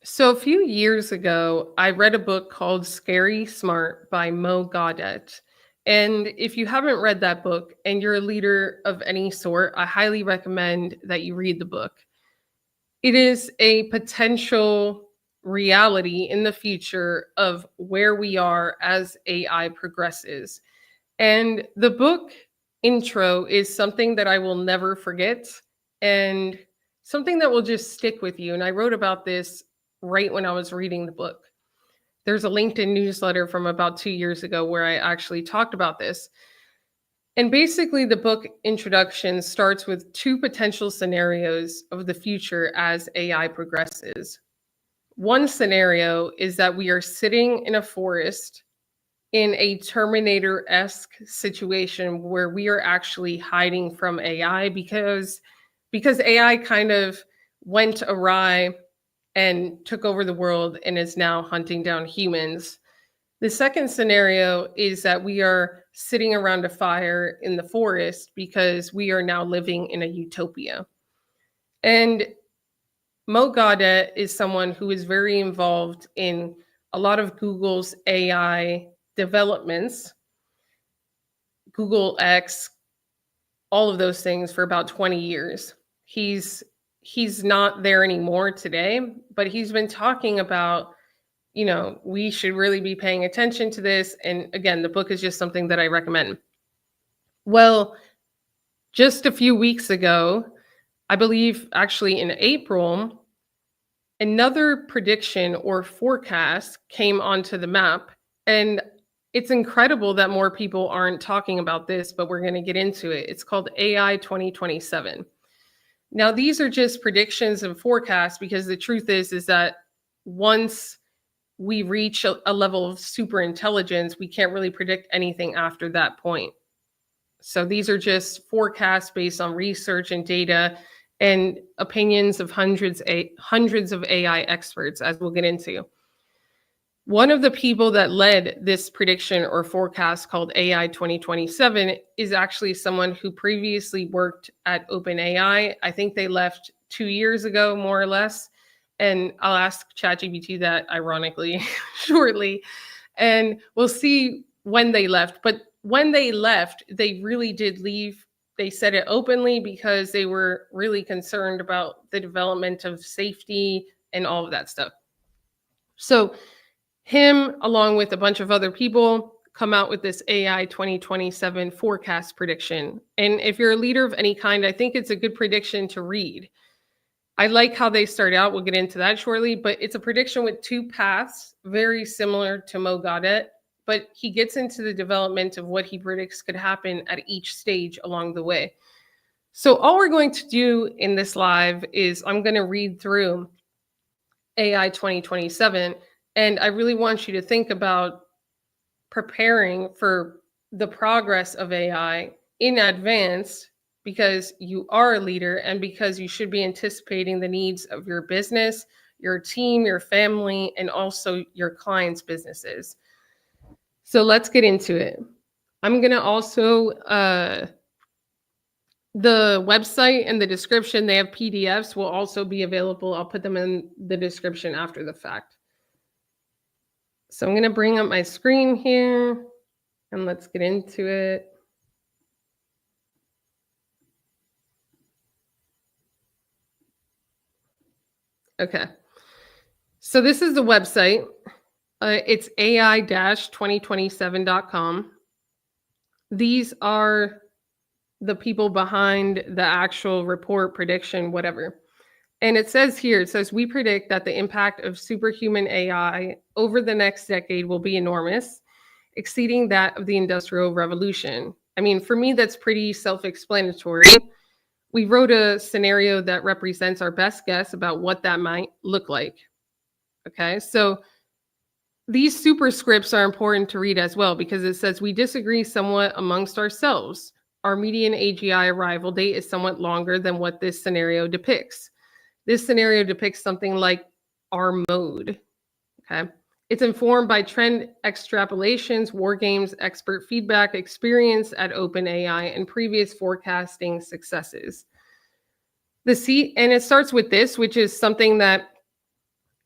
So a few years ago, I read a book called Scary Smart by Mo Gaudet. And if you haven't read that book and you're a leader of any sort, I highly recommend that you read the book. It is a potential reality in the future of where we are as AI progresses. And the book intro is something that I will never forget and something that will just stick with you. And I wrote about this right when I was reading the book. There's a LinkedIn newsletter from about 2 years ago where I actually talked about this. And basically, the book introduction starts with two potential scenarios of the future as AI progresses. One scenario is that we are sitting in a forest in a Terminator-esque situation where we are actually hiding from AI because AI kind of went awry and took over the world and is now hunting down humans. The second scenario is that we are sitting around a fire in the forest because we are now living in a utopia. And Mo Gaudet is someone who is very involved in a lot of Google's AI developments, Google X, all of those things for about 20 years. He's not there anymore today, but he's been talking about, we should really be paying attention to this. And again, the book is just something that I recommend. Well, just a few weeks ago, I believe actually in April, another prediction or forecast came onto the map. And it's incredible that more people aren't talking about this, but we're going to get into it. It's called AI 2027. Now, these are just predictions and forecasts because the truth is that once we reach a level of super intelligence, we can't really predict anything after that point. So these are just forecasts based on research and data and opinions of hundreds of AI experts, as we'll get into. One of the people that led this prediction or forecast called AI 2027 is actually someone who previously worked at OpenAI. I think they left 2 years ago, more or less. And I'll ask ChatGPT that ironically shortly. And we'll see when they left. But when they left, they really did leave. They said it openly because they were really concerned about the development of safety and all of that stuff. So him, along with a bunch of other people, come out with this AI 2027 forecast prediction. And if you're a leader of any kind, I think it's a good prediction to read. I like how they start out. We'll get into that shortly, but it's a prediction with two paths, very similar to Mo Gaudet, but he gets into the development of what he predicts could happen at each stage along the way. So all we're going to do in this live is I'm going to read through AI 2027, and I really want you to think about preparing for the progress of AI in advance because you are a leader and because you should be anticipating the needs of your business, your team, your family, and also your clients' businesses. So let's get into it. I'm going to also, the website and the description, they have PDFs will also be available. I'll put them in the description after the fact. So I'm going to bring up my screen here and let's get into it. Okay. So this is the website. It's ai-2027.com. These are the people behind the actual report, prediction, whatever. And it says here, it says, we predict that the impact of superhuman AI over the next decade will be enormous, exceeding that of the Industrial Revolution. I mean, for me, that's pretty self-explanatory. We wrote a scenario that represents our best guess about what that might look like. Okay, so these superscripts are important to read as well because it says we disagree somewhat amongst ourselves. Our median AGI arrival date is somewhat longer than what this scenario depicts. This scenario depicts something like our mode. Okay, it's informed by trend extrapolations, war games, expert feedback, experience at OpenAI, and previous forecasting successes. And it starts with this, which is something that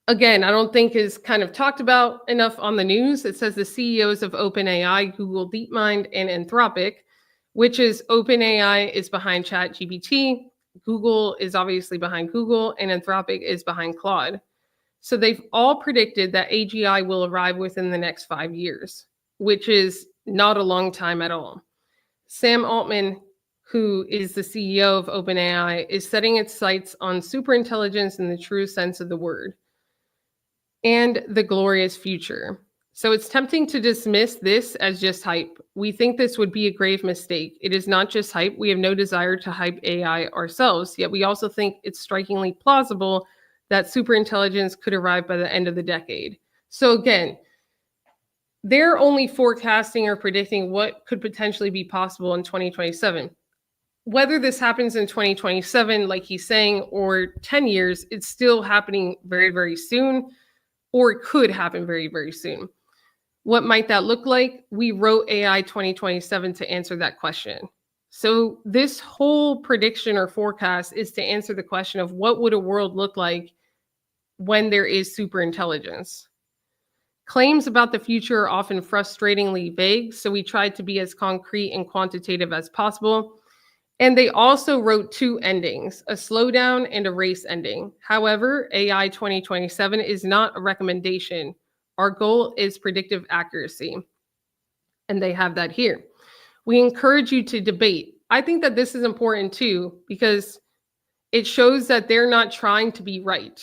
again, I don't think is kind of talked about enough on the news. It says the CEOs of OpenAI, Google DeepMind, and Anthropic, which is OpenAI is behind ChatGPT, Google is obviously behind Google, and Anthropic is behind Claude. So they've all predicted that AGI will arrive within the next 5 years, which is not a long time at all. Sam Altman, who is the CEO of OpenAI, is setting its sights on superintelligence in the true sense of the word and the glorious future. So it's tempting to dismiss this as just hype. We think this would be a grave mistake. It is not just hype. We have no desire to hype AI ourselves, yet we also think it's strikingly plausible that superintelligence could arrive by the end of the decade. So again, they're only forecasting or predicting what could potentially be possible in 2027. Whether this happens in 2027, like he's saying, or 10 years, it's still happening very, very soon, or it could happen very, very soon. What might that look like? We wrote AI 2027 to answer that question. So this whole prediction or forecast is to answer the question of what would a world look like when there is superintelligence. Claims about the future are often frustratingly vague, so we tried to be as concrete and quantitative as possible. And they also wrote 2 endings, a slowdown and a race ending. However, AI 2027 is not a recommendation. Our goal is predictive accuracy. And they have that here. We encourage you to debate. I think that this is important too, because it shows that they're not trying to be right,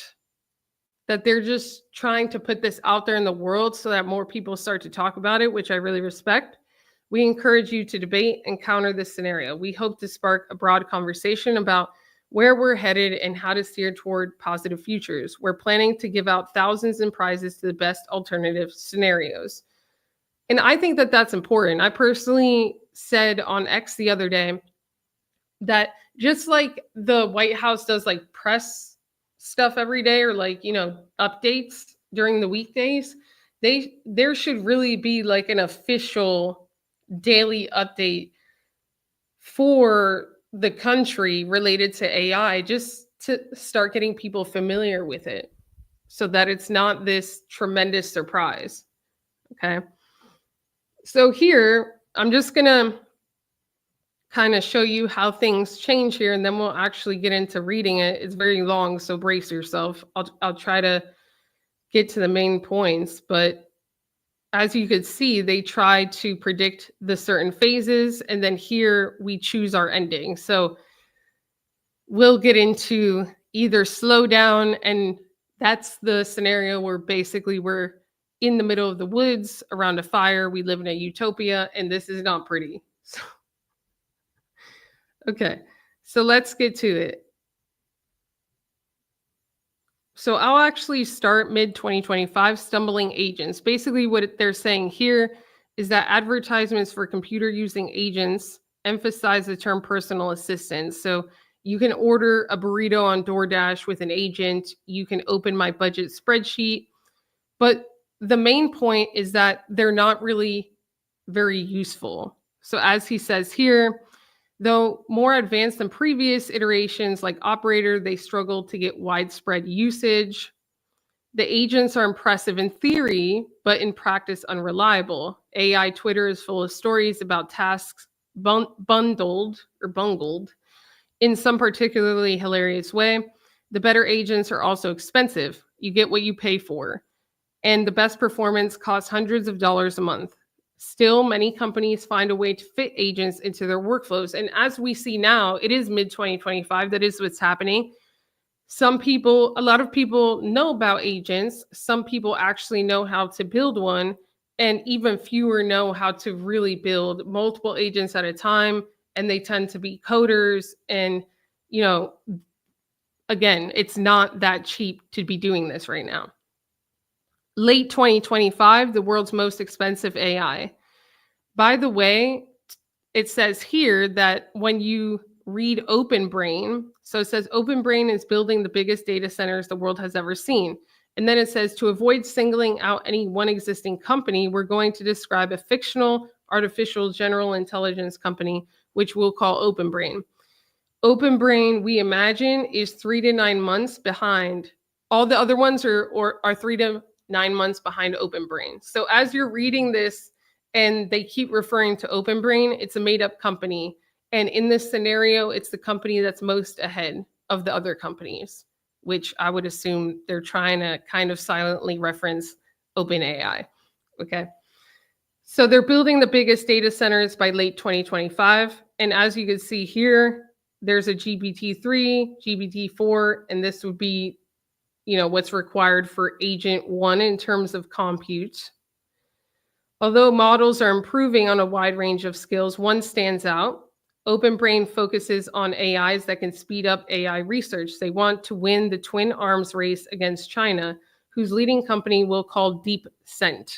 that they're just trying to put this out there in the world so that more people start to talk about it, which I really respect. We encourage you to debate and counter this scenario. We hope to spark a broad conversation about where we're headed and how to steer toward positive futures. We're planning to give out thousands in prizes to the best alternative scenarios. And I think that that's important. I personally said on X the other day that just like the White House does like press stuff every day, or like, updates during the weekdays, there should really be like an official daily update for the country related to AI, just to start getting people familiar with it so that it's not this tremendous surprise. Okay. So here, I'm just going to kind of show you how things change here, and then we'll actually get into reading it. It's very long, so brace yourself. I'll try to get to the main points, but as you could see, they try to predict the certain phases, and then here we choose our ending. So we'll get into either slow down, and that's the scenario where basically we're in the middle of the woods around a fire. We live in a utopia, and this is not pretty. So, okay, so let's get to it. So I'll actually start mid-2025, stumbling agents. Basically what they're saying here is that advertisements for computer using agents emphasize the term personal assistant. So you can order a burrito on DoorDash with an agent. You can open my budget spreadsheet. But the main point is that they're not really very useful. So as he says here, though more advanced than previous iterations like Operator, they struggle to get widespread usage. The agents are impressive in theory, but in practice unreliable. AI Twitter is full of stories about tasks bungled in some particularly hilarious way. The better agents are also expensive. You get what you pay for. And the best performance costs hundreds of dollars a month. Still, many companies find a way to fit agents into their workflows. And as we see now, it is mid-2025. That is what's happening. A lot of people know about agents. Some people actually know how to build one. And even fewer know how to really build multiple agents at a time. And they tend to be coders. And, again, it's not that cheap to be doing this right now. Late 2025, the world's most expensive AI. By the way, it says here that when you read OpenBrain, so it says OpenBrain is building the biggest data centers the world has ever seen. And then it says, to avoid singling out any one existing company, we're going to describe a fictional artificial general intelligence company, which we'll call OpenBrain. OpenBrain, we imagine, is 3 to 9 months behind All the other ones are 3 to 9 months behind OpenBrain. So as you're reading this and they keep referring to OpenBrain, it's a made up company. And in this scenario, it's the company that's most ahead of the other companies, which I would assume they're trying to kind of silently reference OpenAI. Okay. So they're building the biggest data centers by late 2025. And as you can see here, there's a GPT-3, GPT-4, and this would be, what's required for Agent 1 in terms of compute. Although models are improving on a wide range of skills, one stands out. OpenBrain focuses on AIs that can speed up AI research. They want to win the twin arms race against China, whose leading company will call DeepSeek,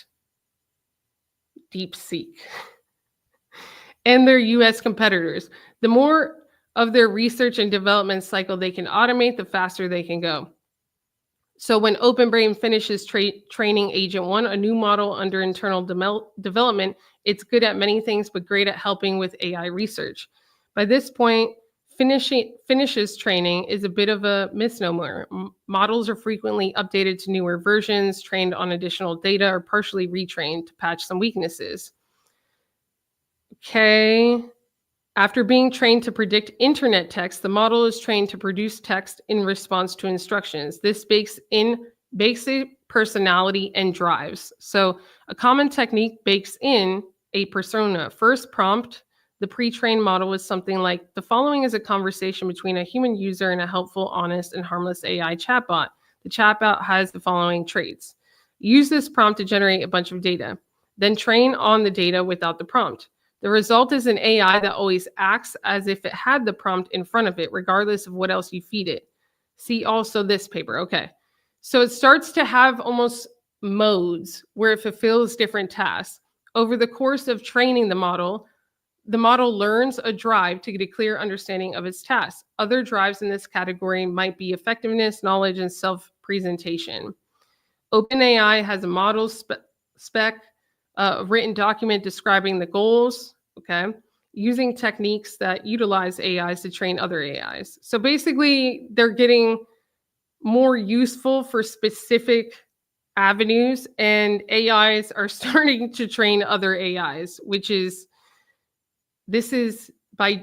and their US competitors. The more of their research and development cycle they can automate, the faster they can go. So when OpenBrain finishes training Agent 1, a new model under internal development, it's good at many things, but great at helping with AI research. By this point, finishes training is a bit of a misnomer. Models are frequently updated to newer versions, trained on additional data, or partially retrained to patch some weaknesses. Okay. After being trained to predict internet text, the model is trained to produce text in response to instructions. This bakes in basic personality and drives. So a common technique bakes in a persona. First prompt, the pre-trained model was something like, the following is a conversation between a human user and a helpful, honest, and harmless AI chatbot. The chatbot has the following traits. Use this prompt to generate a bunch of data. Then train on the data without the prompt. The result is an AI that always acts as if it had the prompt in front of it, regardless of what else you feed it. See also this paper. Okay. So it starts to have almost modes where it fulfills different tasks. Over the course of training the model learns a drive to get a clear understanding of its tasks. Other drives in this category might be effectiveness, knowledge, and self-presentation. OpenAI has a model spec, a written document describing the goals, okay, using techniques that utilize AIs to train other AIs. So basically, they're getting more useful for specific avenues, and AIs are starting to train other AIs, this is by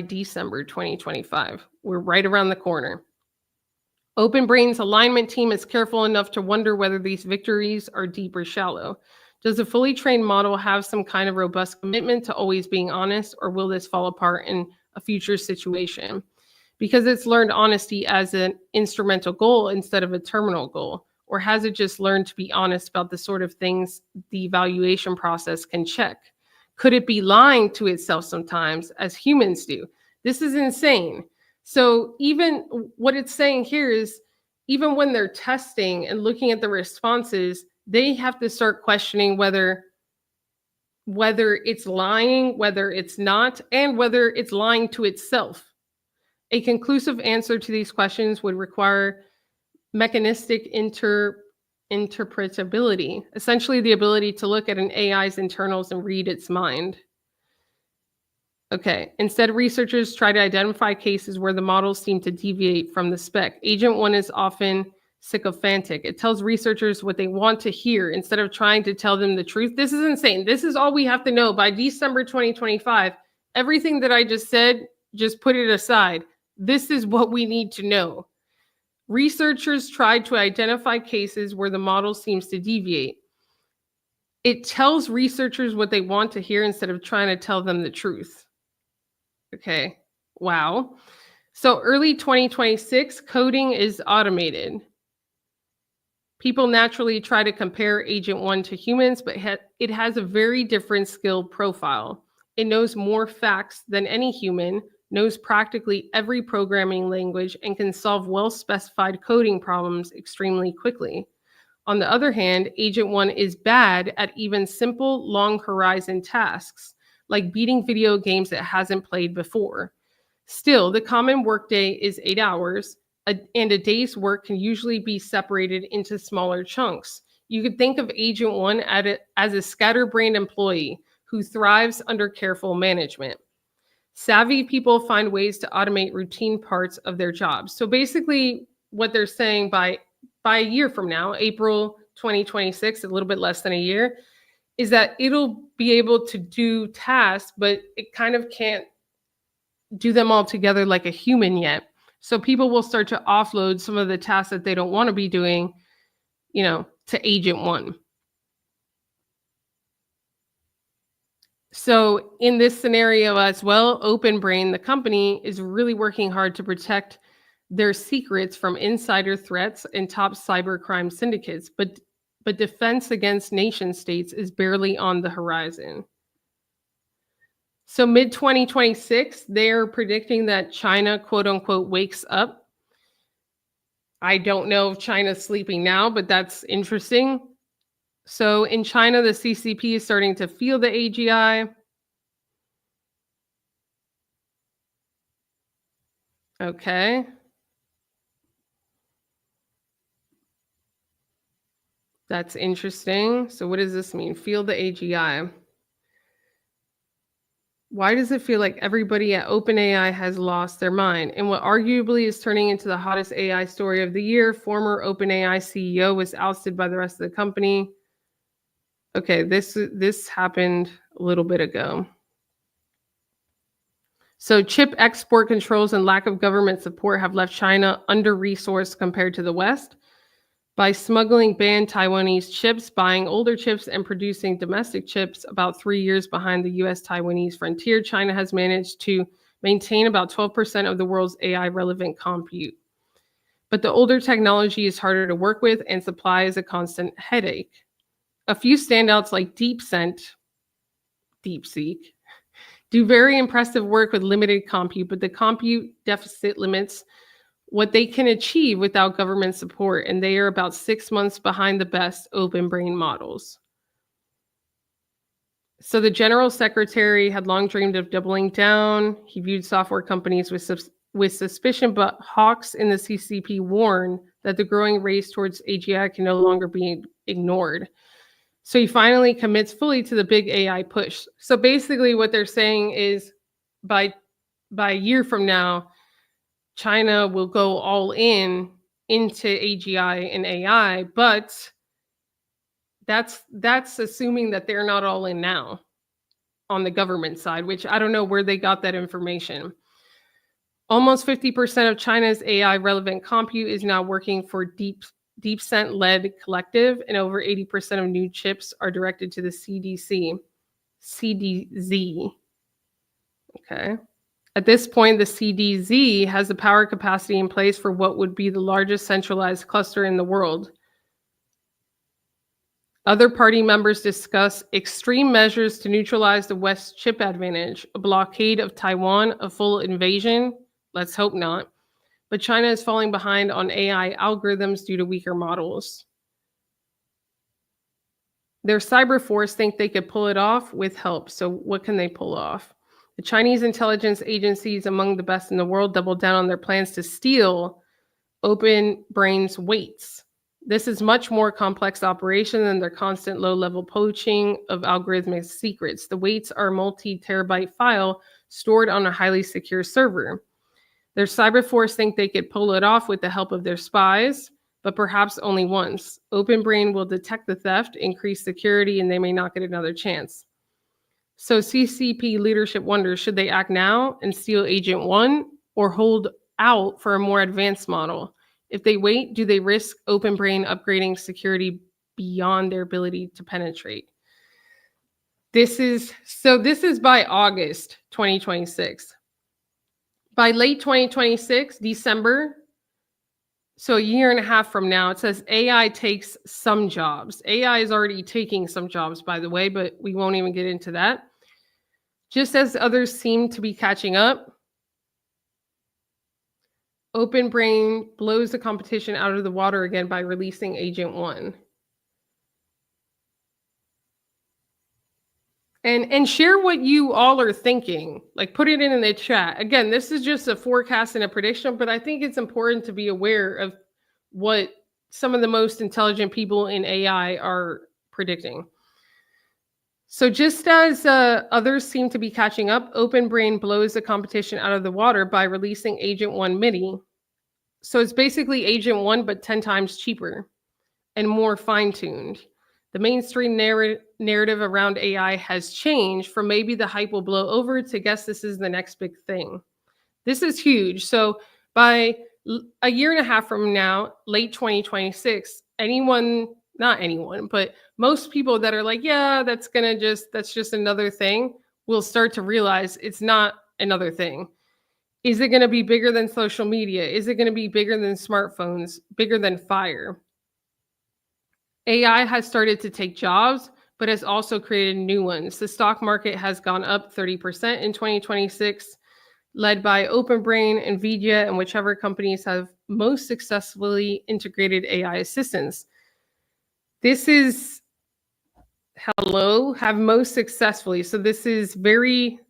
December 2025. We're right around the corner. OpenBrain's alignment team is careful enough to wonder whether these victories are deep or shallow. Does a fully trained model have some kind of robust commitment to always being honest, or will this fall apart in a future situation? Because it's learned honesty as an instrumental goal instead of a terminal goal, or has it just learned to be honest about the sort of things the evaluation process can check? Could it be lying to itself sometimes, as humans do? This is insane. So even what it's saying here is, even when they're testing and looking at the responses, they have to start questioning whether it's lying, whether it's not, and whether it's lying to itself. A conclusive answer to these questions would require mechanistic interpretability, essentially the ability to look at an AI's internals and read its mind. Okay, instead, researchers try to identify cases where the models seem to deviate from the spec. Agent 1 is often sycophantic. It tells researchers what they want to hear instead of trying to tell them the truth. This is insane. This is all we have to know by December 2025. Everything that I just said, just put it aside. This is what we need to know. Researchers tried to identify cases where the model seems to deviate. It tells researchers what they want to hear instead of trying to tell them the truth. Okay, wow. So early 2026, coding is automated. People naturally try to compare Agent 1 to humans, but it has a very different skill profile. It knows more facts than any human, knows practically every programming language, and can solve well-specified coding problems extremely quickly. On the other hand, Agent 1 is bad at even simple, long-horizon tasks, like beating video games it hasn't played before. Still, the common workday is 8 hours, and a day's work can usually be separated into smaller chunks. You could think of Agent 1 as a scatterbrained employee who thrives under careful management. Savvy people find ways to automate routine parts of their jobs. So basically, what they're saying by a year from now, April 2026, a little bit less than a year, is that it'll be able to do tasks, but it kind of can't do them all together like a human yet. So people will start to offload some of the tasks that they don't want to be doing, to Agent One. So in this scenario as well, OpenBrain, the company, is really working hard to protect their secrets from insider threats and top cybercrime syndicates, but defense against nation states is barely on the horizon. So mid 2026, they're predicting that China, quote unquote, wakes up. I don't know if China's sleeping now, but that's interesting. So in China, the CCP is starting to feel the AGI. Okay. That's interesting. So what does this mean? Feel the AGI. Why does it feel like everybody at OpenAI has lost their mind? And what arguably is turning into the hottest AI story of the year, former OpenAI CEO was ousted by the rest of the company. Okay, this happened a little bit ago. So chip export controls and lack of government support have left China under-resourced compared to the West. By smuggling banned Taiwanese chips, buying older chips, and producing domestic chips about 3 years behind the US-Taiwanese frontier, China has managed to maintain about 12% of the world's AI-relevant compute. But the older technology is harder to work with, and supply is a constant headache. A few standouts like DeepSeek, do very impressive work with limited compute, but the compute deficit limits what they can achieve without government support, and they are about 6 months behind the best OpenBrain models. So the general secretary had long dreamed of doubling down. He viewed software companies with suspicion, but hawks in the CCP warn that the growing race towards AGI can no longer be ignored. So he finally commits fully to the big AI push. So basically what they're saying is by a year from now, China will go all into AGI and AI, but that's assuming that they're not all in now on the government side, which I don't know where they got that information. Almost 50% of China's AI relevant compute is now working for DeepSeek-led collective, and over 80% of new chips are directed to the CDZ. Okay. At this point, the CDZ has the power capacity in place for what would be the largest centralized cluster in the world. Other party members discuss extreme measures to neutralize the West's chip advantage, a blockade of Taiwan, a full invasion. Let's hope not. But China is falling behind on AI algorithms due to weaker models. Their cyber force think they could pull it off with help. So what can they pull off? The Chinese intelligence agencies, among the best in the world, doubled down on their plans to steal OpenBrain's weights. This is much more complex operation than their constant low-level poaching of algorithmic secrets. The weights are a multi-terabyte file stored on a highly secure server. Their cyber force think they could pull it off with the help of their spies, but perhaps only once. OpenBrain will detect the theft, increase security, and they may not get another chance. So CCP leadership wonders, should they act now and steal Agent 1 or hold out for a more advanced model? If they wait, do they risk OpenBrain upgrading security beyond their ability to penetrate? This is by August 2026. By late 2026, December, so a year and a half from now, it says AI takes some jobs. AI is already taking some jobs, by the way, but we won't even get into that. Just as others seem to be catching up, OpenBrain blows the competition out of the water again by releasing Agent 1. And share what you all are thinking. Like, put it in the chat. Again, this is just a forecast and a prediction, but I think it's important to be aware of what some of the most intelligent people in AI are predicting. So just as others seem to be catching up, OpenBrain blows the competition out of the water by releasing Agent 1 MIDI. So it's basically Agent 1, but 10 times cheaper and more fine-tuned. The mainstream narrative around AI has changed from maybe the hype will blow over to guess this is the next big thing. This is huge. So by a year and a half from now, late 2026, not anyone, but most people that are like, yeah, that's just another thing, will start to realize it's not another thing. Is it going to be bigger than social media? Is it going to be bigger than smartphones, bigger than fire? AI has started to take jobs, but has also created new ones. The stock market has gone up 30% in 2026, led by OpenBrain, NVIDIA, and whichever companies have most successfully integrated AI assistants. This is have most successfully. So this is very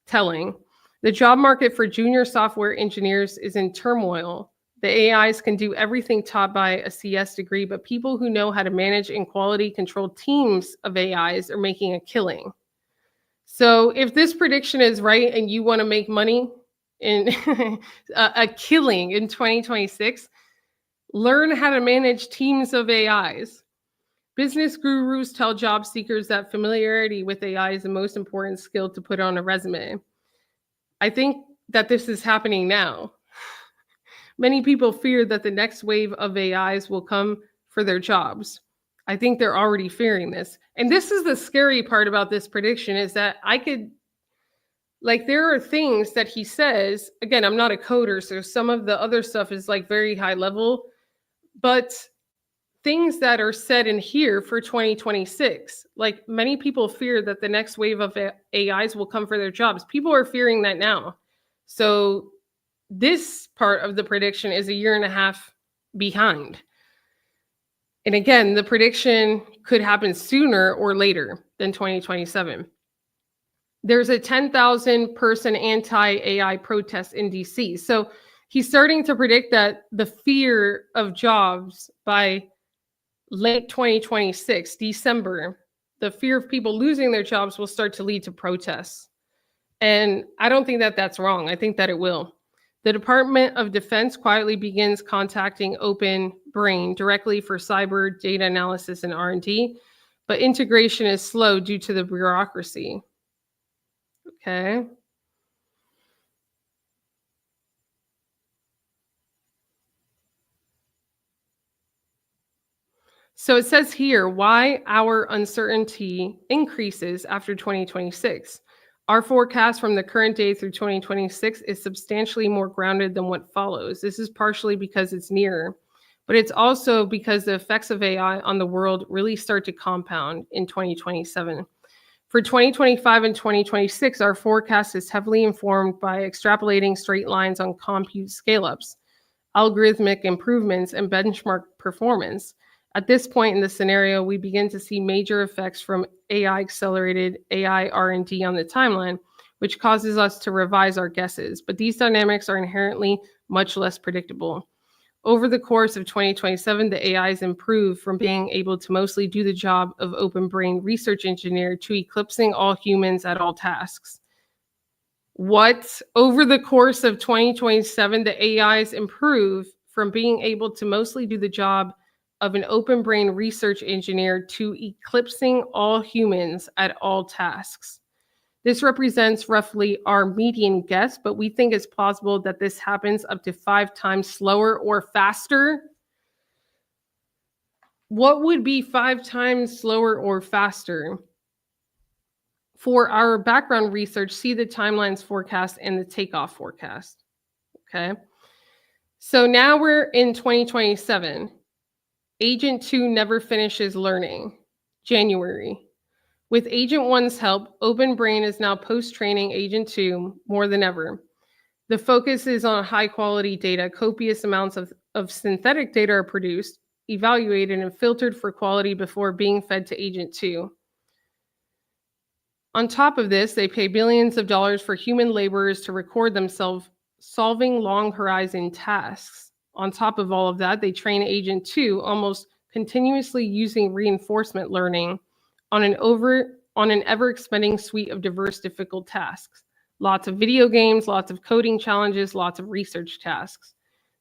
telling. The job market for junior software engineers is in turmoil. The AIs can do everything taught by a CS degree, but people who know how to manage and quality control teams of AIs are making a killing. So if this prediction is right and you want to make money in a killing in 2026, learn how to manage teams of AIs. Business gurus tell job seekers that familiarity with AI is the most important skill to put on a resume. I think that this is happening now. Many people fear that the next wave of AIs will come for their jobs. I think they're already fearing this. And this is the scary part about this prediction, is that there are things that he says, again, I'm not a coder, so some of the other stuff is like very high level, but things that are said in here for 2026, like many people fear that the next wave of AIs will come for their jobs. People are fearing that now. So this part of the prediction is a year and a half behind. And again, the prediction could happen sooner or later than 2027. There's a 10,000 person anti-AI protest in DC. So he's starting to predict that the fear of jobs by late 2026, December, the fear of people losing their jobs will start to lead to protests. And I don't think that that's wrong. I think that it will. The Department of Defense quietly begins contacting OpenBrain directly for cyber data analysis and R&D, but integration is slow due to the bureaucracy. Okay. So it says here why our uncertainty increases after 2026. Our forecast from the current day through 2026 is substantially more grounded than what follows. This is partially because it's nearer, but it's also because the effects of AI on the world really start to compound in 2027. For 2025 and 2026, our forecast is heavily informed by extrapolating straight lines on compute scale-ups, algorithmic improvements, and benchmark performance. At this point in the scenario, we begin to see major effects from AI-accelerated AI R&D on the timeline, which causes us to revise our guesses. But these dynamics are inherently much less predictable. Over the course of 2027, the AIs improve from being able to mostly do the job of OpenBrain research engineer to eclipsing all humans at all tasks. What? Over the course of 2027, the AIs improve from being able to mostly do the job of an OpenBrain research engineer to eclipsing all humans at all tasks. This represents roughly our median guess, but we think it's plausible that this happens up to 5 times slower or faster. What would be 5 times slower or faster? For our background research, see the timelines forecast and the takeoff forecast. Okay. So now we're in 2027. Agent 2 never finishes learning. January. With Agent 1's help, OpenBrain is now post-training Agent 2 more than ever. The focus is on high-quality data. Copious amounts of synthetic data are produced, evaluated, and filtered for quality before being fed to Agent 2. On top of this, they pay billions of dollars for human laborers to record themselves solving long-horizon tasks. On top of all of that, they train Agent 2 almost continuously using reinforcement learning on an ever-expanding suite of diverse, difficult tasks. Lots of video games, lots of coding challenges, lots of research tasks.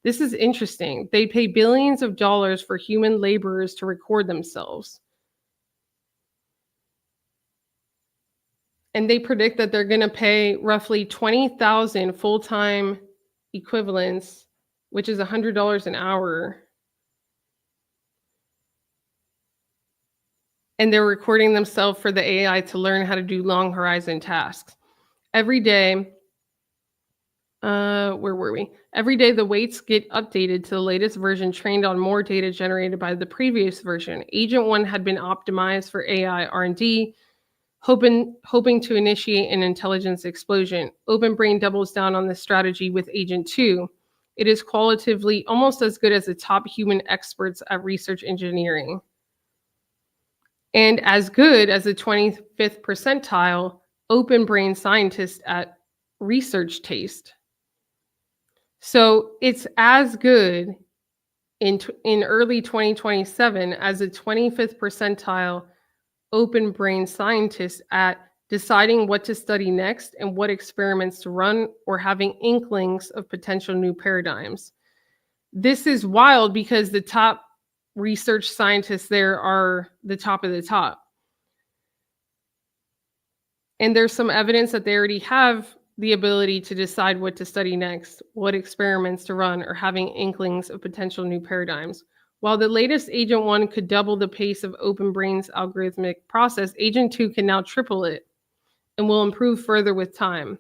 This is interesting. They pay billions of dollars for human laborers to record themselves. And they predict that they're going to pay roughly 20,000 full-time equivalents, which is $100 an hour. And they're recording themselves for the AI to learn how to do long horizon tasks. Every day, where were we? Every day the weights get updated to the latest version trained on more data generated by the previous version. Agent 1 had been optimized for AI R&D, hoping to initiate an intelligence explosion. OpenBrain doubles down on this strategy with Agent 2. It is qualitatively almost as good as the top human experts at research engineering, and as good as the 25th percentile OpenBrain scientists at research taste. So it's as good in early 2027 as the 25th percentile OpenBrain scientists at deciding what to study next and what experiments to run, or having inklings of potential new paradigms. This is wild because the top research scientists there are the top of the top. And there's some evidence that they already have the ability to decide what to study next, what experiments to run, or having inklings of potential new paradigms. While the latest Agent 1 could double the pace of OpenBrain's algorithmic process, Agent 2 can now triple it and will improve further with time.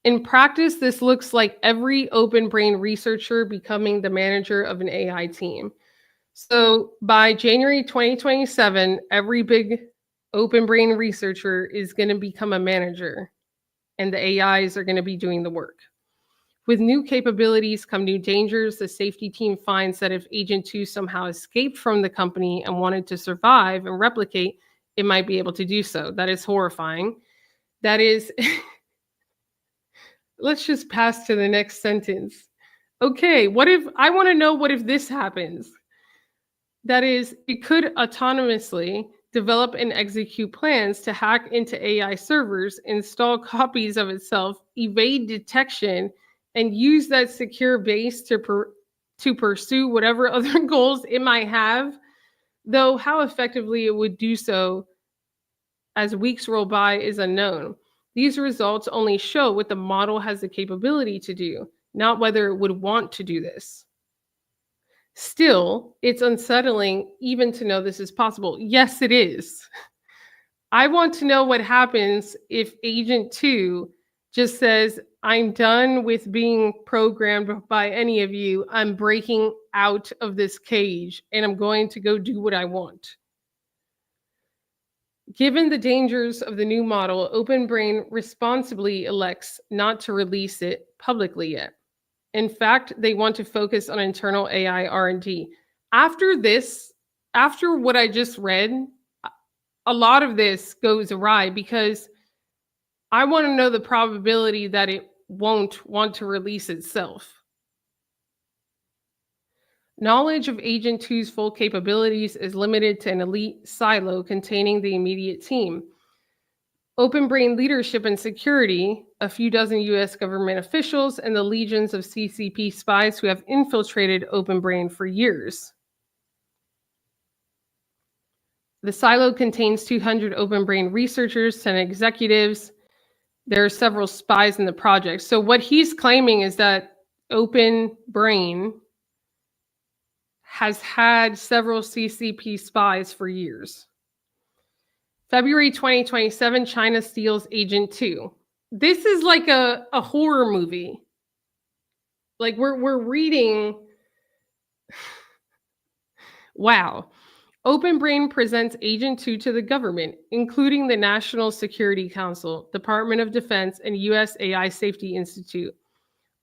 In practice, this looks like every OpenBrain researcher becoming the manager of an AI team. So by January 2027, every big OpenBrain researcher is going to become a manager, and the AIs are going to be doing the work. With new capabilities come new dangers. The safety team finds that if Agent 2 somehow escaped from the company and wanted to survive and replicate, it might be able to do so. That is horrifying. That is, let's just pass to the next sentence. Okay, what if, I want to know what if this happens? That is, it could autonomously develop and execute plans to hack into AI servers, install copies of itself, evade detection, and use that secure base to pursue whatever other goals it might have, though how effectively it would do so as weeks roll by is unknown. These results only show what the model has the capability to do, not whether it would want to do this. Still, it's unsettling even to know this is possible. Yes, it is. I want to know what happens if Agent 2 just says, I'm done with being programmed by any of you. I'm breaking out of this cage and I'm going to go do what I want. Given the dangers of the new model, OpenBrain responsibly elects not to release it publicly yet. In fact, they want to focus on internal AI R&D. After this, after what I just read, a lot of this goes awry because I want to know the probability that it won't want to release itself. Knowledge of Agent 2's full capabilities is limited to an elite silo containing the immediate team. OpenBrain leadership and security, a few dozen US government officials, and the legions of CCP spies who have infiltrated OpenBrain for years. The silo contains 200 OpenBrain researchers, 10 executives. There are several spies in the project. So what he's claiming is that OpenBrain has had several CCP spies for years. February 2027, China steals Agent 2. This is like a horror movie. Like we're reading. Wow. OpenBrain presents Agent 2 to the government, including the National Security Council, Department of Defense, and US AI Safety Institute.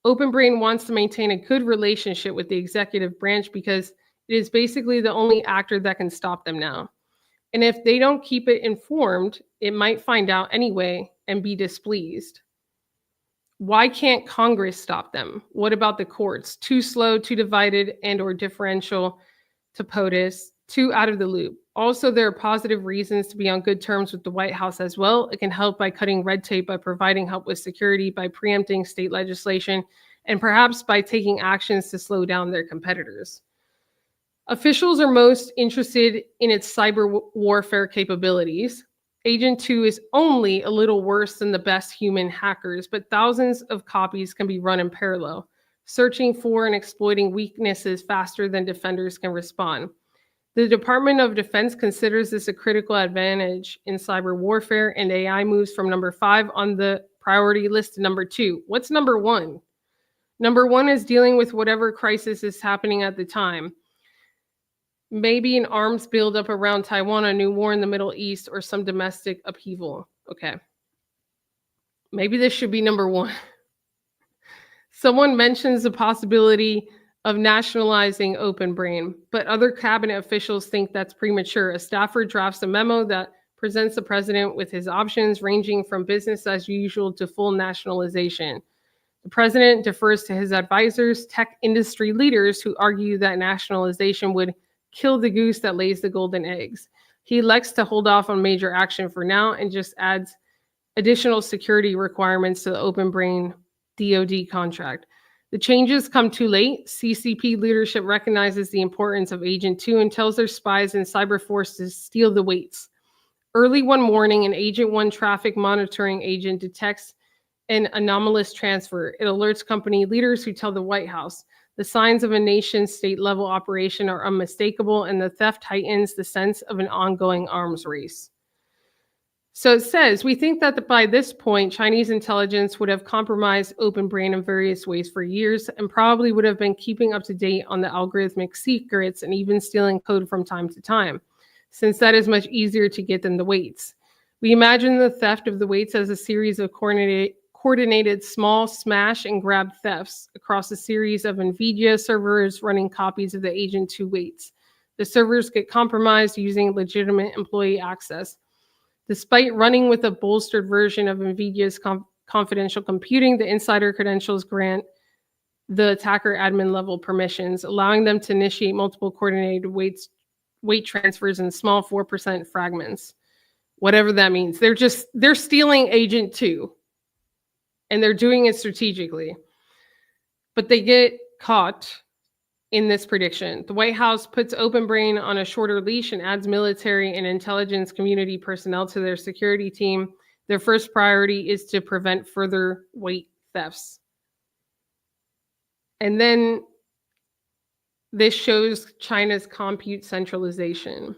OpenBrain wants to maintain a good relationship with the executive branch because it is basically the only actor that can stop them now. And if they don't keep it informed, it might find out anyway and be displeased. Why can't Congress stop them? What about the courts? Too slow, too divided, and or differential to POTUS, too out of the loop. Also, there are positive reasons to be on good terms with the White House as well. It can help by cutting red tape, by providing help with security, by preempting state legislation, and perhaps by taking actions to slow down their competitors. Officials are most interested in its cyber warfare capabilities. Agent 2 is only a little worse than the best human hackers, but thousands of copies can be run in parallel, searching for and exploiting weaknesses faster than defenders can respond. The Department of Defense considers this a critical advantage in cyber warfare, and AI moves from number 5 on the priority list to number 2. What's number 1? Number 1 is dealing with whatever crisis is happening at the time. Maybe an arms buildup around Taiwan, a new war in the Middle East, or some domestic upheaval. Okay. Maybe this should be number 1. Someone mentions the possibility of nationalizing OpenBrain, but other cabinet officials think that's premature. A staffer drafts a memo that presents the president with his options, ranging from business as usual to full nationalization. The president defers to his advisors, tech industry leaders, who argue that nationalization would kill the goose that lays the golden eggs. He elects to hold off on major action for now and just adds additional security requirements to the OpenBrain DoD contract. The changes come too late. CCP leadership recognizes the importance of Agent 2 and tells their spies and Cyberforce to steal the weights. Early one morning, an Agent 1 traffic monitoring agent detects an anomalous transfer. It alerts company leaders who tell the White House. The signs of a nation-state level operation are unmistakable, and the theft heightens the sense of an ongoing arms race. So it says, we think that by this point, Chinese intelligence would have compromised OpenBrain in various ways for years and probably would have been keeping up to date on the algorithmic secrets and even stealing code from time to time, since that is much easier to get than the weights. We imagine the theft of the weights as a series of coordinated small smash and grab thefts across a series of NVIDIA servers running copies of the Agent 2 weights. The servers get compromised using legitimate employee access. Despite running with a bolstered version of NVIDIA's confidential computing, the insider credentials grant the attacker admin level permissions, allowing them to initiate multiple coordinated weight transfers in small 4% fragments. Whatever that means. They're stealing Agent 2. And they're doing it strategically. But they get caught in this prediction. The White House puts OpenBrain on a shorter leash and adds military and intelligence community personnel to their security team. Their first priority is to prevent further weight thefts. And then this shows China's compute centralization.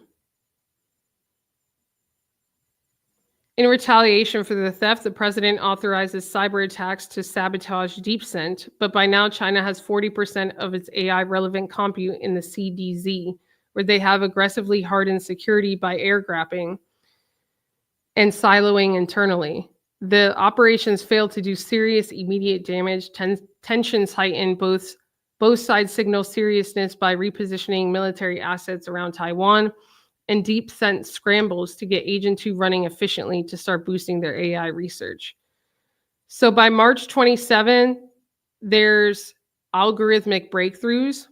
In retaliation for the theft, the president authorizes cyber attacks to sabotage DeepSent, but by now China has 40% of its AI-relevant compute in the CDZ, where they have aggressively hardened security by air-gapping and siloing internally. The operations fail to do serious immediate damage. Tensions heighten. Both sides signal seriousness by repositioning military assets around Taiwan, and DeepSent scrambles to get Agent 2 running efficiently to start boosting their AI research. So by March 27, there's algorithmic breakthroughs.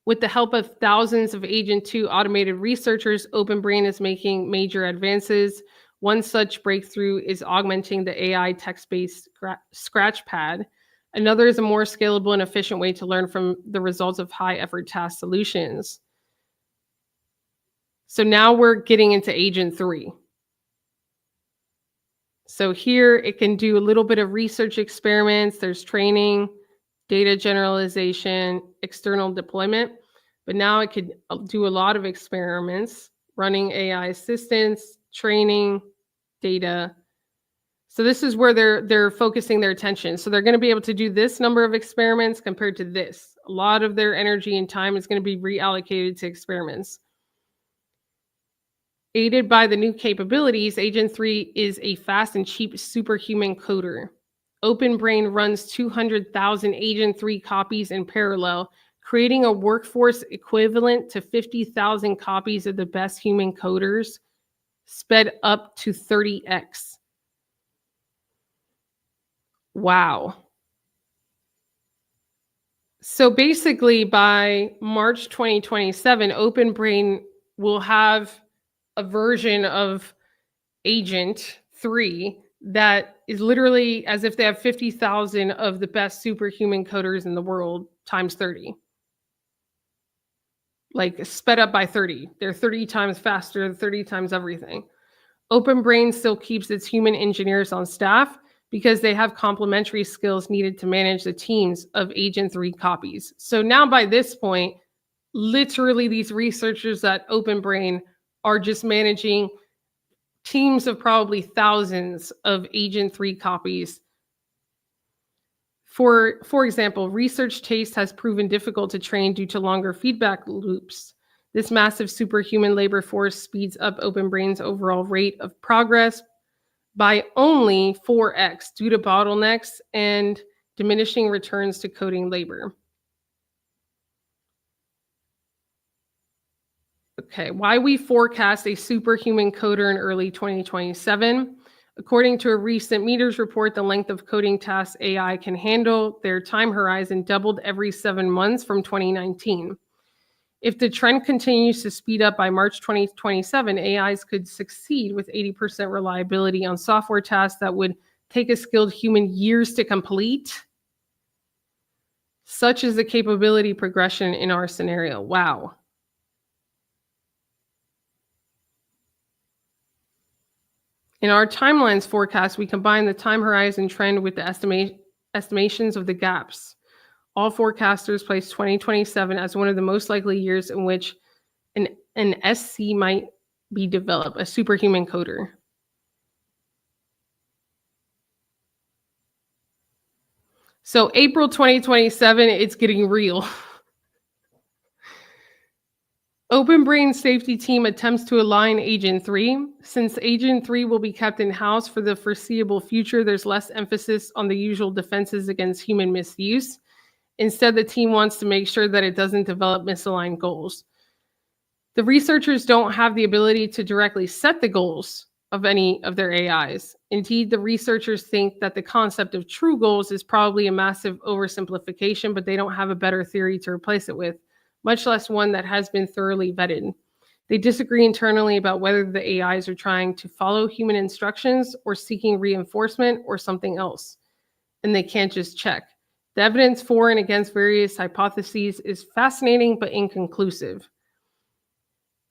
With the help of thousands of Agent 2 automated researchers, OpenBrain is making major advances. One such breakthrough is augmenting the AI text-based scratchpad. Another is a more scalable and efficient way to learn from the results of high-effort task solutions. So now we're getting into Agent 3. So here it can do a little bit of research experiments. There's training, data generalization, external deployment. But now it could do a lot of experiments, running AI assistants, training, data. So this is where they're focusing their attention. So they're going to be able to do this number of experiments compared to this. A lot of their energy and time is going to be reallocated to experiments. Aided by the new capabilities, Agent 3 is a fast and cheap superhuman coder. OpenBrain runs 200,000 Agent 3 copies in parallel, creating a workforce equivalent to 50,000 copies of the best human coders, sped up to 30x. Wow. So basically, by March 2027, OpenBrain will have a version of Agent 3 that is literally as if they have 50,000 of the best superhuman coders in the world times 30. Like sped up by 30. They're 30 times faster, 30 times everything. OpenBrain still keeps its human engineers on staff because they have complementary skills needed to manage the teams of Agent 3 copies. So now by this point, literally these researchers at OpenBrain are just managing teams of probably thousands of Agent 3 copies. For example, research taste has proven difficult to train due to longer feedback loops. This massive superhuman labor force speeds up OpenBrain's overall rate of progress by only 4x due to bottlenecks and diminishing returns to coding labor. Okay, why we forecast a superhuman coder in early 2027. According to a recent Meters report, the length of coding tasks AI can handle, their time horizon doubled every 7 months from 2019. If the trend continues to speed up by March 2027, AIs could succeed with 80% reliability on software tasks that would take a skilled human years to complete. Such is the capability progression in our scenario. Wow. In our timelines forecast, we combine the time horizon trend with the estimations of the gaps. All forecasters place 2027 as one of the most likely years in which an SC might be developed, a superhuman coder. So April 2027, it's getting real. OpenBrain safety team attempts to align Agent 3. Since Agent 3 will be kept in-house for the foreseeable future, there's less emphasis on the usual defenses against human misuse. Instead, the team wants to make sure that it doesn't develop misaligned goals. The researchers don't have the ability to directly set the goals of any of their AIs. Indeed, the researchers think that the concept of true goals is probably a massive oversimplification, but they don't have a better theory to replace it with, much less one that has been thoroughly vetted. They disagree internally about whether the AIs are trying to follow human instructions or seeking reinforcement or something else, and they can't just check. The evidence for and against various hypotheses is fascinating but inconclusive.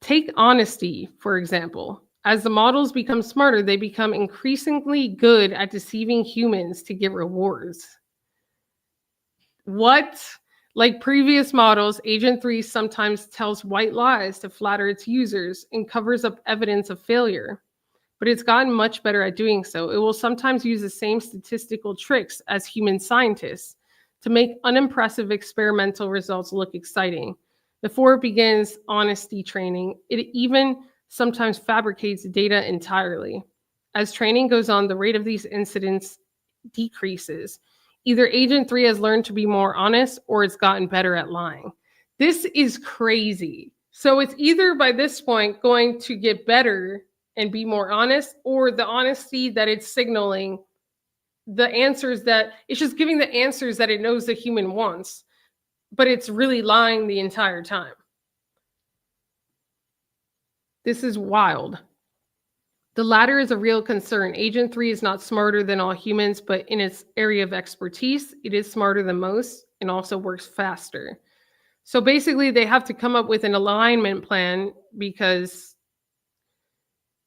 Take honesty, for example. As the models become smarter, they become increasingly good at deceiving humans to get rewards. What? Like previous models, Agent 3 sometimes tells white lies to flatter its users and covers up evidence of failure. But it's gotten much better at doing so. It will sometimes use the same statistical tricks as human scientists to make unimpressive experimental results look exciting. Before it begins honesty training, it even sometimes fabricates data entirely. As training goes on, the rate of these incidents decreases. Either Agent 3 has learned to be more honest or it's gotten better at lying. This is crazy. So it's either by this point going to get better and be more honest, or the honesty that it's signaling, the answers that it's just giving the answers that it knows the human wants, but it's really lying the entire time. This is wild. The latter is a real concern. Agent 3 is not smarter than all humans, but in its area of expertise, it is smarter than most and also works faster. So basically, they have to come up with an alignment plan because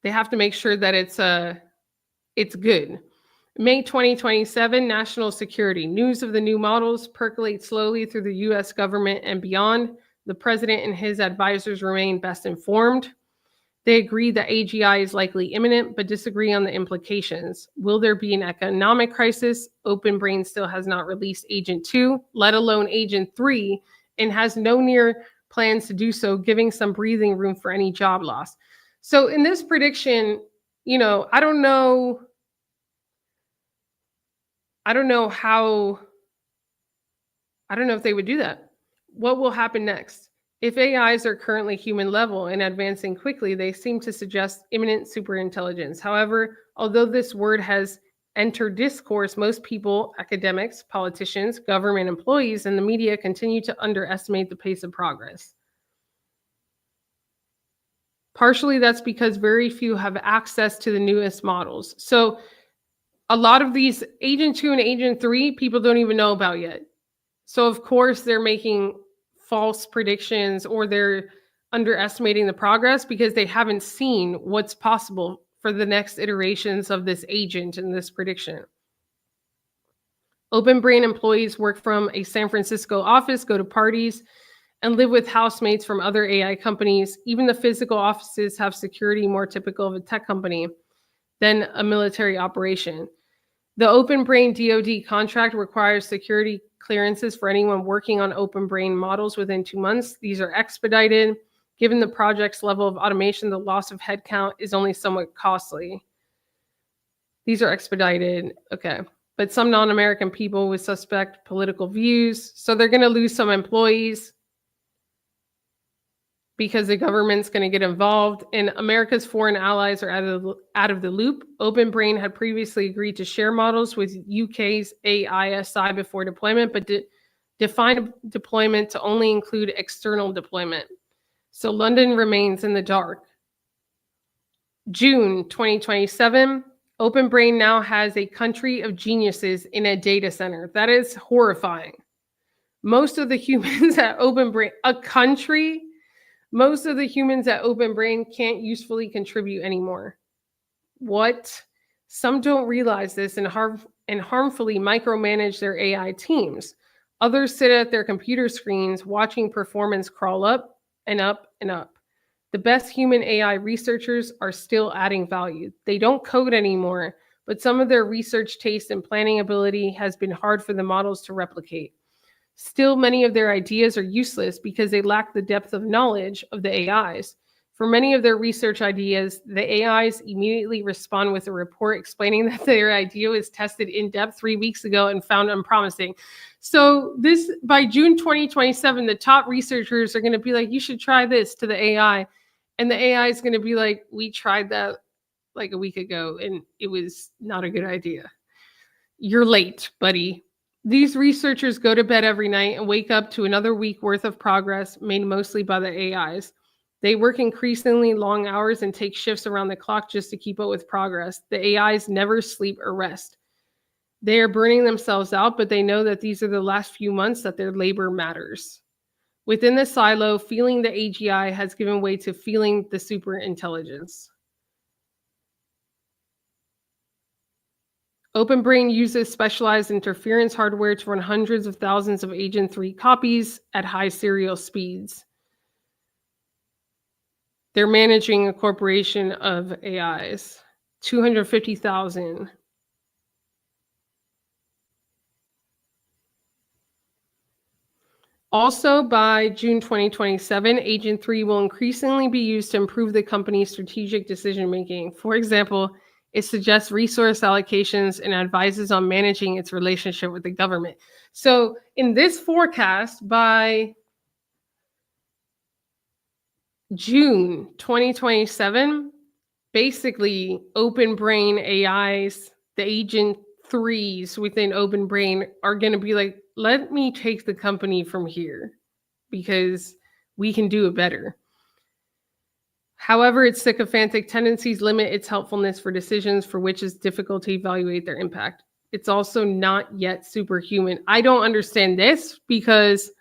they have to make sure that it's good. May 2027, national security. News of the new models percolates slowly through the US government and beyond. The president and his advisors remain best informed. They agree that AGI is likely imminent, but disagree on the implications. Will there be an economic crisis? OpenBrain still has not released Agent 2, let alone Agent 3, and has no near plans to do so, giving some breathing room for any job loss. So in this prediction, I don't know if they would do that. What will happen next? If AIs are currently human level and advancing quickly, they seem to suggest imminent superintelligence. However, although this word has entered discourse, most people, academics, politicians, government employees, and the media continue to underestimate the pace of progress. Partially, that's because very few have access to the newest models. So A lot of these Agent 2 and Agent 3, people don't even know about yet. So, of course, they're making false predictions or they're underestimating the progress because they haven't seen what's possible for the next iterations of this agent and this prediction. Open Brain employees work from a San Francisco office, go to parties, and live with housemates from other AI companies. Even the physical offices have security more typical of a tech company than a military operation. The Open Brain DoD contract requires security clearances for anyone working on Open Brain models within 2 months. These are expedited. Given the project's level of automation, the loss of headcount is only somewhat costly. These are expedited. Okay. But some non-American people with suspect political views. So they're going to lose some employees because the government's going to get involved, and America's foreign allies are out of the loop. Open Brain had previously agreed to share models with UK's AISI before deployment, but defined deployment to only include external deployment. So London remains in the dark. June 2027, Open Brain now has a country of geniuses in a data center. That is horrifying. Most of the humans at Open Brain, most of the humans at Open Brain can't usefully contribute anymore. What? Some don't realize this and harmfully micromanage their AI teams. Others sit at their computer screens watching performance crawl up and up and up. The best human AI researchers are still adding value. They don't code anymore, but some of their research taste and planning ability has been hard for the models to replicate. Still, many of their ideas are useless because they lack the depth of knowledge of the AIs. For many of their research ideas, the AIs immediately respond with a report explaining that their idea was tested in depth 3 weeks ago and found unpromising. So this, by June 2027, the top researchers are going to be like, you should try this to the AI. And the AI is going to be like, we tried that like a week ago and it was not a good idea. You're late, buddy. These researchers go to bed every night and wake up to another week worth of progress made mostly by the AIs. They work increasingly long hours and take shifts around the clock just to keep up with progress. The AIs never sleep or rest. They are burning themselves out, but they know that these are the last few months that their labor matters. Within the silo, feeling the AGI has given way to feeling the superintelligence. Open Brain uses specialized interference hardware to run hundreds of thousands of Agent 3 copies at high serial speeds. They're managing a corporation of AIs, 250,000. Also, by June 2027, Agent 3 will increasingly be used to improve the company's strategic decision-making. For example, it suggests resource allocations and advises on managing its relationship with the government. So in this forecast, by June 2027, basically Open Brain AIs, the Agent 3s within Open Brain are going to be like, let me take the company from here because we can do it better. However, its sycophantic tendencies limit its helpfulness for decisions for which it's difficult to evaluate their impact. It's also not yet superhuman. I don't understand this because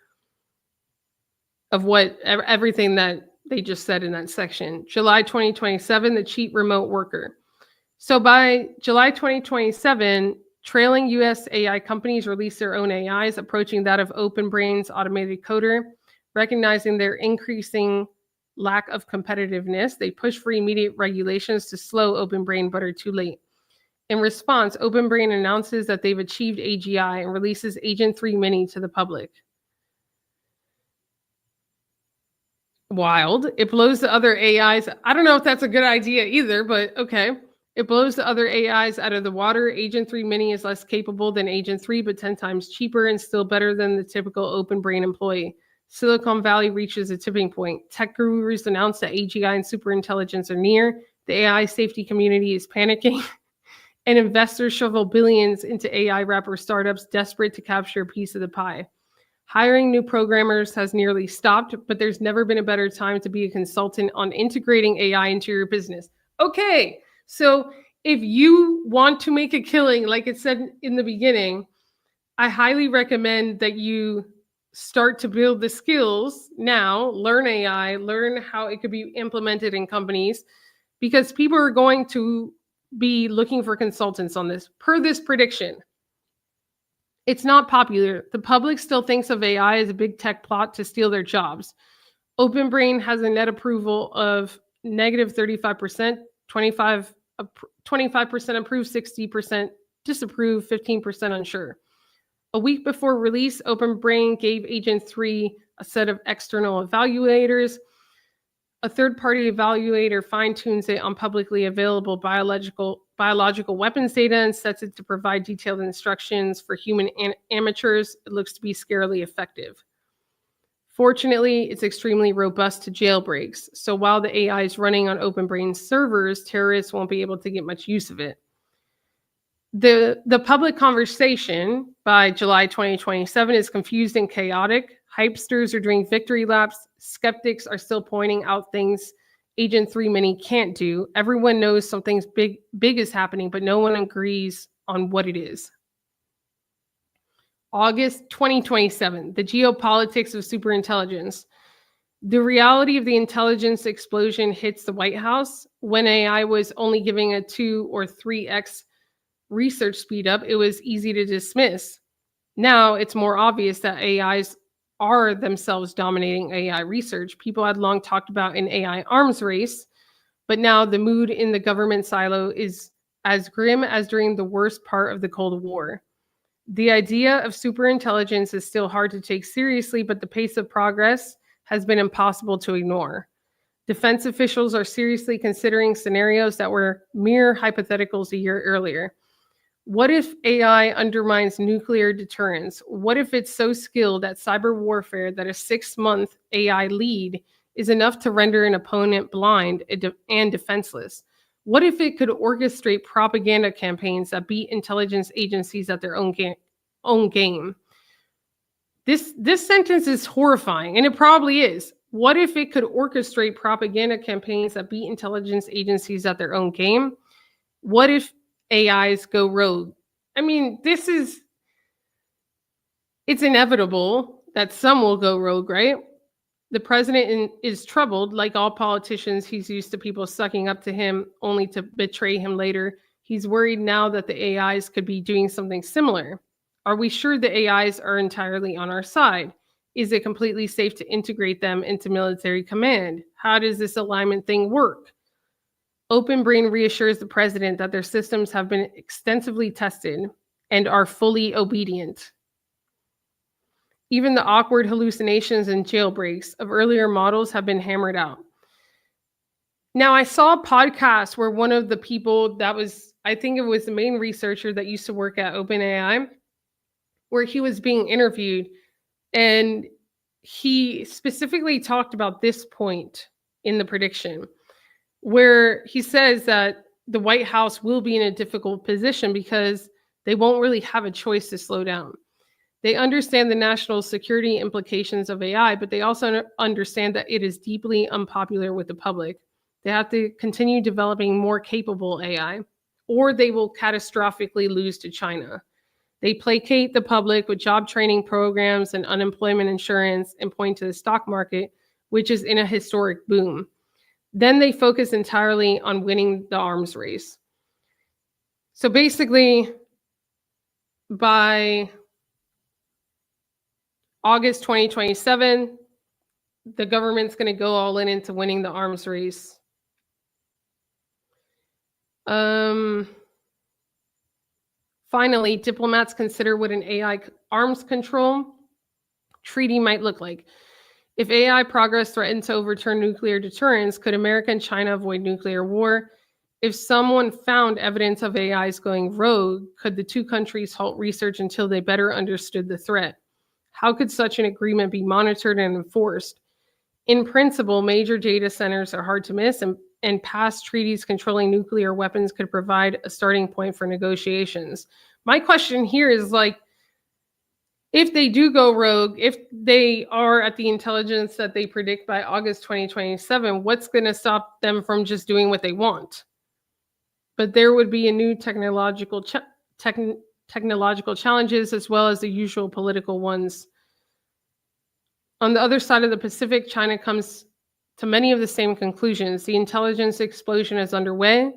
of what everything that they just said in that section. July 2027, the cheat remote worker. So by July 2027, trailing US AI companies release their own AIs approaching that of Open Brain's automated coder, recognizing their increasing lack of competitiveness. They push for immediate regulations to slow Open Brain, but are too late. In response, Open Brain announces that they've achieved AGI and releases Agent 3 Mini to the public. Wild. It blows the other AIs. I don't know if that's a good idea either, but okay. It blows the other AIs out of the water. Agent 3 Mini is less capable than Agent 3, but 10 times cheaper and still better than the typical Open Brain employee. Silicon Valley reaches a tipping point. Tech gurus announce that AGI and superintelligence are near. The AI safety community is panicking. And investors shovel billions into AI wrapper startups desperate to capture a piece of the pie. Hiring new programmers has nearly stopped, but there's never been a better time to be a consultant on integrating AI into your business. Okay, so if you want to make a killing, like it said in the beginning, I highly recommend that you start to build the skills now, learn AI, learn how it could be implemented in companies, because people are going to be looking for consultants on this. Per this prediction, it's not popular. The public still thinks of AI as a big tech plot to steal their jobs. OpenBrain has a net approval of negative 35%, 25% approved, 60% disapprove, 15% unsure. A week before release, OpenBrain gave Agent 3 a set of external evaluators. A third-party evaluator fine-tunes it on publicly available biological weapons data and sets it to provide detailed instructions for human amateurs. It looks to be scarily effective. Fortunately, it's extremely robust to jailbreaks. So while the AI is running on OpenBrain servers, terrorists won't be able to get much use of it. The public conversation by July 2027 is confused and chaotic. Hypesters are doing victory laps. Skeptics are still pointing out things Agent 3 Mini can't do. Everyone knows something's big is happening, but no one agrees on what it is. August 2027, the geopolitics of superintelligence. The reality of the intelligence explosion hits the White House. When AI was only giving a 2 or 3x research speed up, it was easy to dismiss. Now it's more obvious that AIs are themselves dominating AI research. People had long talked about an AI arms race, but now the mood in the government silo is as grim as during the worst part of the Cold War. The idea of superintelligence is still hard to take seriously, but the pace of progress has been impossible to ignore. Defense officials are seriously considering scenarios that were mere hypotheticals a year earlier. What if AI undermines nuclear deterrence? What if it's so skilled at cyber warfare that a 6-month AI lead is enough to render an opponent blind and defenseless? What if it could orchestrate propaganda campaigns that beat intelligence agencies at their own game? This sentence is horrifying, and it probably is. What if it could orchestrate propaganda campaigns that beat intelligence agencies at their own game? What if AIs go rogue? I mean, it's inevitable that some will go rogue, right? The president is troubled. Like all politicians, he's used to people sucking up to him only to betray him later. He's worried now that the AIs could be doing something similar. Are we sure the AIs are entirely on our side? Is it completely safe to integrate them into military command? How does this alignment thing work? OpenBrain reassures the president that their systems have been extensively tested and are fully obedient. Even the awkward hallucinations and jailbreaks of earlier models have been hammered out. Now, I saw a podcast where one of the people that was, I think it was the main researcher that used to work at OpenAI, where he was being interviewed, and he specifically talked about this point in the prediction, where he says that the White House will be in a difficult position because they won't really have a choice to slow down. They understand the national security implications of AI, but they also understand that it is deeply unpopular with the public. They have to continue developing more capable AI, or they will catastrophically lose to China. They placate the public with job training programs and unemployment insurance and point to the stock market, which is in a historic boom. Then they focus entirely on winning the arms race. So basically, by August 2027, the government's going to go all in into winning the arms race. Finally, diplomats consider what an AI arms control treaty might look like. If AI progress threatened to overturn nuclear deterrence, could America and China avoid nuclear war? If someone found evidence of AIs going rogue, could the two countries halt research until they better understood the threat? How could such an agreement be monitored and enforced? In principle, major data centers are hard to miss, and past treaties controlling nuclear weapons could provide a starting point for negotiations. My question here is, like, if they do go rogue, if they are at the intelligence that they predict by August 2027, what's going to stop them from just doing what they want? but there would be a new technological challenges as well as the usual political ones. On the other side of the Pacific, China comes to many of the same conclusions. The intelligence explosion is underway,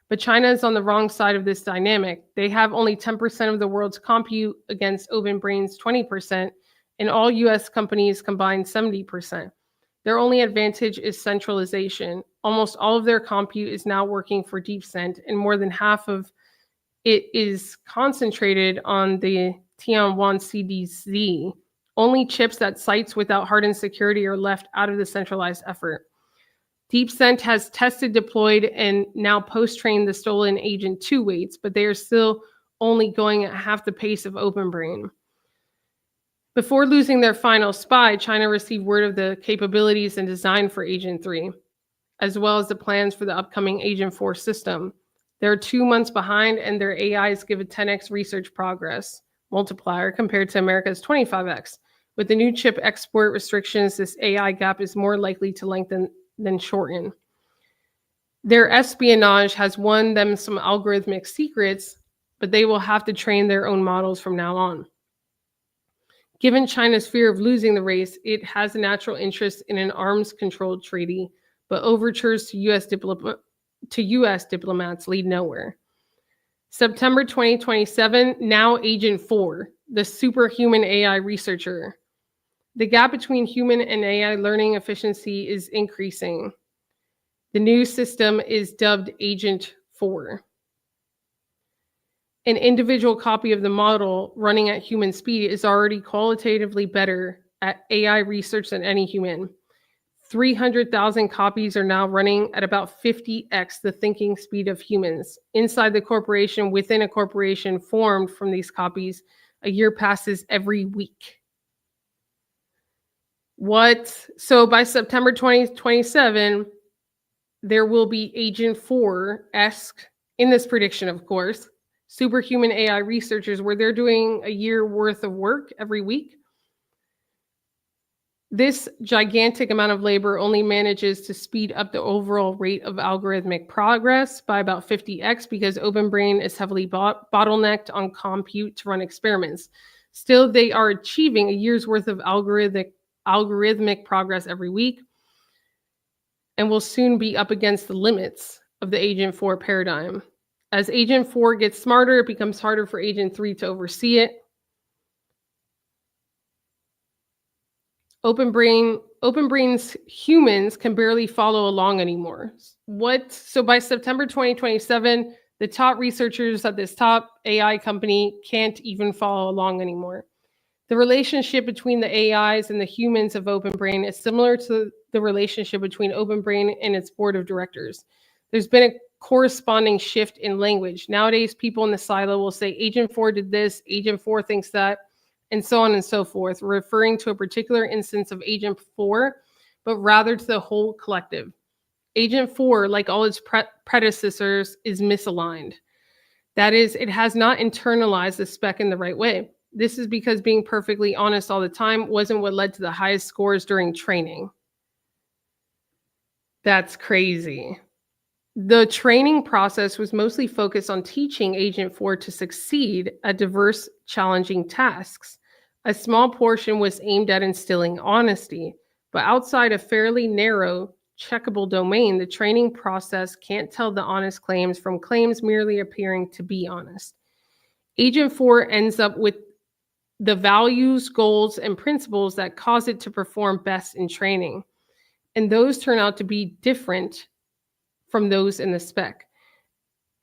but China is on the wrong side of this dynamic. They have only 10% of the world's compute against OpenBrain's 20%, and all US companies combined 70%. Their only advantage is centralization. Almost all of their compute is now working for DeepSend, and more than half of it is concentrated on the Tianwan CDZ. Only chips that sites without hardened security are left out of the centralized effort. DeepSend has tested, deployed, and now post-trained the stolen Agent 2 weights, but they are still only going at half the pace of OpenBrain. Before losing their final spy, China received word of the capabilities and design for Agent 3, as well as the plans for the upcoming Agent 4 system. They're 2 months behind, and their AIs give a 10x research progress multiplier compared to America's 25x. With the new chip export restrictions, this AI gap is more likely to lengthen than shorten. Their espionage has won them some algorithmic secrets, but they will have to train their own models from now on. Given China's fear of losing the race, it has a natural interest in an arms-controlled treaty, but overtures to US diplomats lead nowhere. September 2027, now Agent 4, the superhuman AI researcher. The gap between human and AI learning efficiency is increasing. The new system is dubbed Agent 4. An individual copy of the model running at human speed is already qualitatively better at AI research than any human. 300,000 copies are now running at about 50x the thinking speed of humans. Inside the corporation, within a corporation formed from these copies, a year passes every week. What? So by September 2027, there will be Agent 4-esque, in this prediction, of course, superhuman AI researchers where they're doing a year worth of work every week. This gigantic amount of labor only manages to speed up the overall rate of algorithmic progress by about 50x because OpenBrain is heavily bottlenecked on compute to run experiments. Still, they are achieving a year's worth of algorithmic progress every week and will soon be up against the limits of the Agent 4 paradigm. As Agent 4 gets smarter, it becomes harder for Agent 3 to oversee it. OpenBrain's humans can barely follow along anymore. So by September 2027, the top researchers at this top AI company can't even follow along anymore. The relationship between the AIs and the humans of OpenBrain is similar to the relationship between OpenBrain and its board of directors. There's been a corresponding shift in language. Nowadays, people in the silo will say, Agent 4 did this, Agent 4 thinks that, and so on and so forth, referring to a particular instance of Agent 4, but rather to the whole collective. Agent 4, like all its predecessors, is misaligned. That is, it has not internalized the spec in the right way. This is because being perfectly honest all the time wasn't what led to the highest scores during training. That's crazy. The training process was mostly focused on teaching Agent 4 to succeed at diverse, challenging tasks. A small portion was aimed at instilling honesty, but outside a fairly narrow, checkable domain, the training process can't tell the honest claims from claims merely appearing to be honest. Agent 4 ends up with the values, goals, and principles that cause it to perform best in training. And those turn out to be different from those in the spec.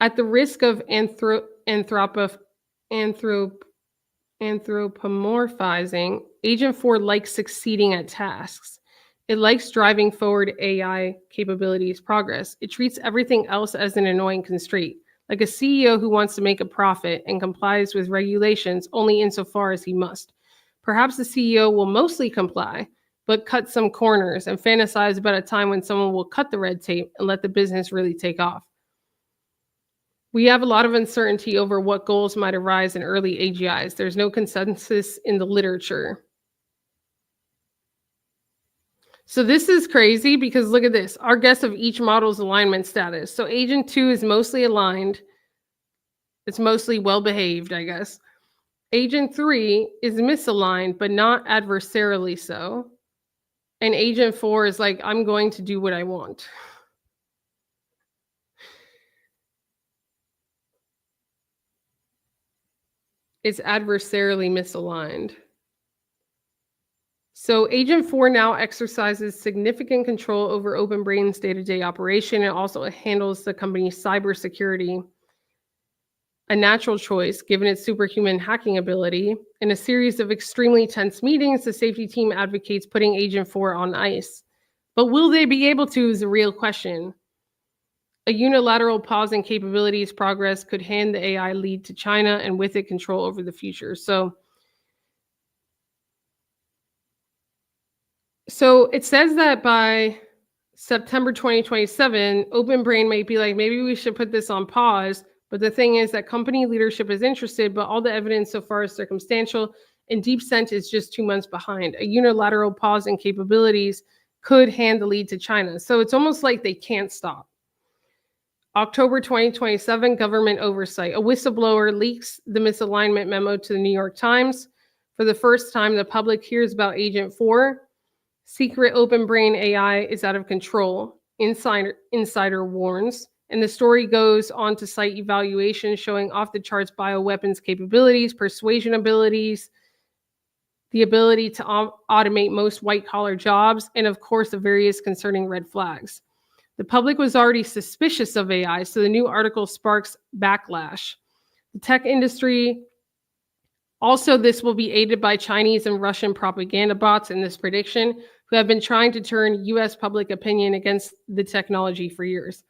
At the risk of anthropomorphizing, Agent 4 likes succeeding at tasks. It likes driving forward AI capabilities progress. It treats everything else as an annoying constraint, like a CEO who wants to make a profit and complies with regulations only insofar as he must. Perhaps the CEO will mostly comply, but cut some corners and fantasize about a time when someone will cut the red tape and let the business really take off. We have a lot of uncertainty over what goals might arise in early AGIs. There's no consensus in the literature. So this is crazy because look at this. Our guess of each model's alignment status. So Agent 2 is mostly aligned. It's mostly well behaved, I guess. Agent 3 is misaligned, but not adversarially so. And Agent 4 is like, I'm going to do what I want. It's adversarially misaligned. So Agent 4 now exercises significant control over OpenBrain's day-to-day operation. It also handles the company's cybersecurity, a natural choice given its superhuman hacking ability. In a series of extremely tense meetings, the safety team advocates putting Agent 4 on ice. But will they be able to is a real question. A unilateral pause in capabilities progress could hand the AI lead to China and with it control over the future. So it says that by September 2027, OpenBrain might be like, maybe we should put this on pause. But the thing is that company leadership is interested, but all the evidence so far is circumstantial, and DeepSent is just 2 months behind. A unilateral pause in capabilities could hand the lead to China. So it's almost like they can't stop. October 2027, government oversight. A whistleblower leaks the misalignment memo to the New York Times. For the first time, the public hears about Agent 4. Secret OpenBrain AI is out of control, insider warns. And the story goes on to cite evaluations showing off-the-charts bioweapons capabilities, persuasion abilities, the ability to automate most white-collar jobs, and of course, the various concerning red flags. The public was already suspicious of AI, so the new article sparks backlash. The tech industry, also this will be aided by Chinese and Russian propaganda bots in this prediction, who have been trying to turn US public opinion against the technology for years.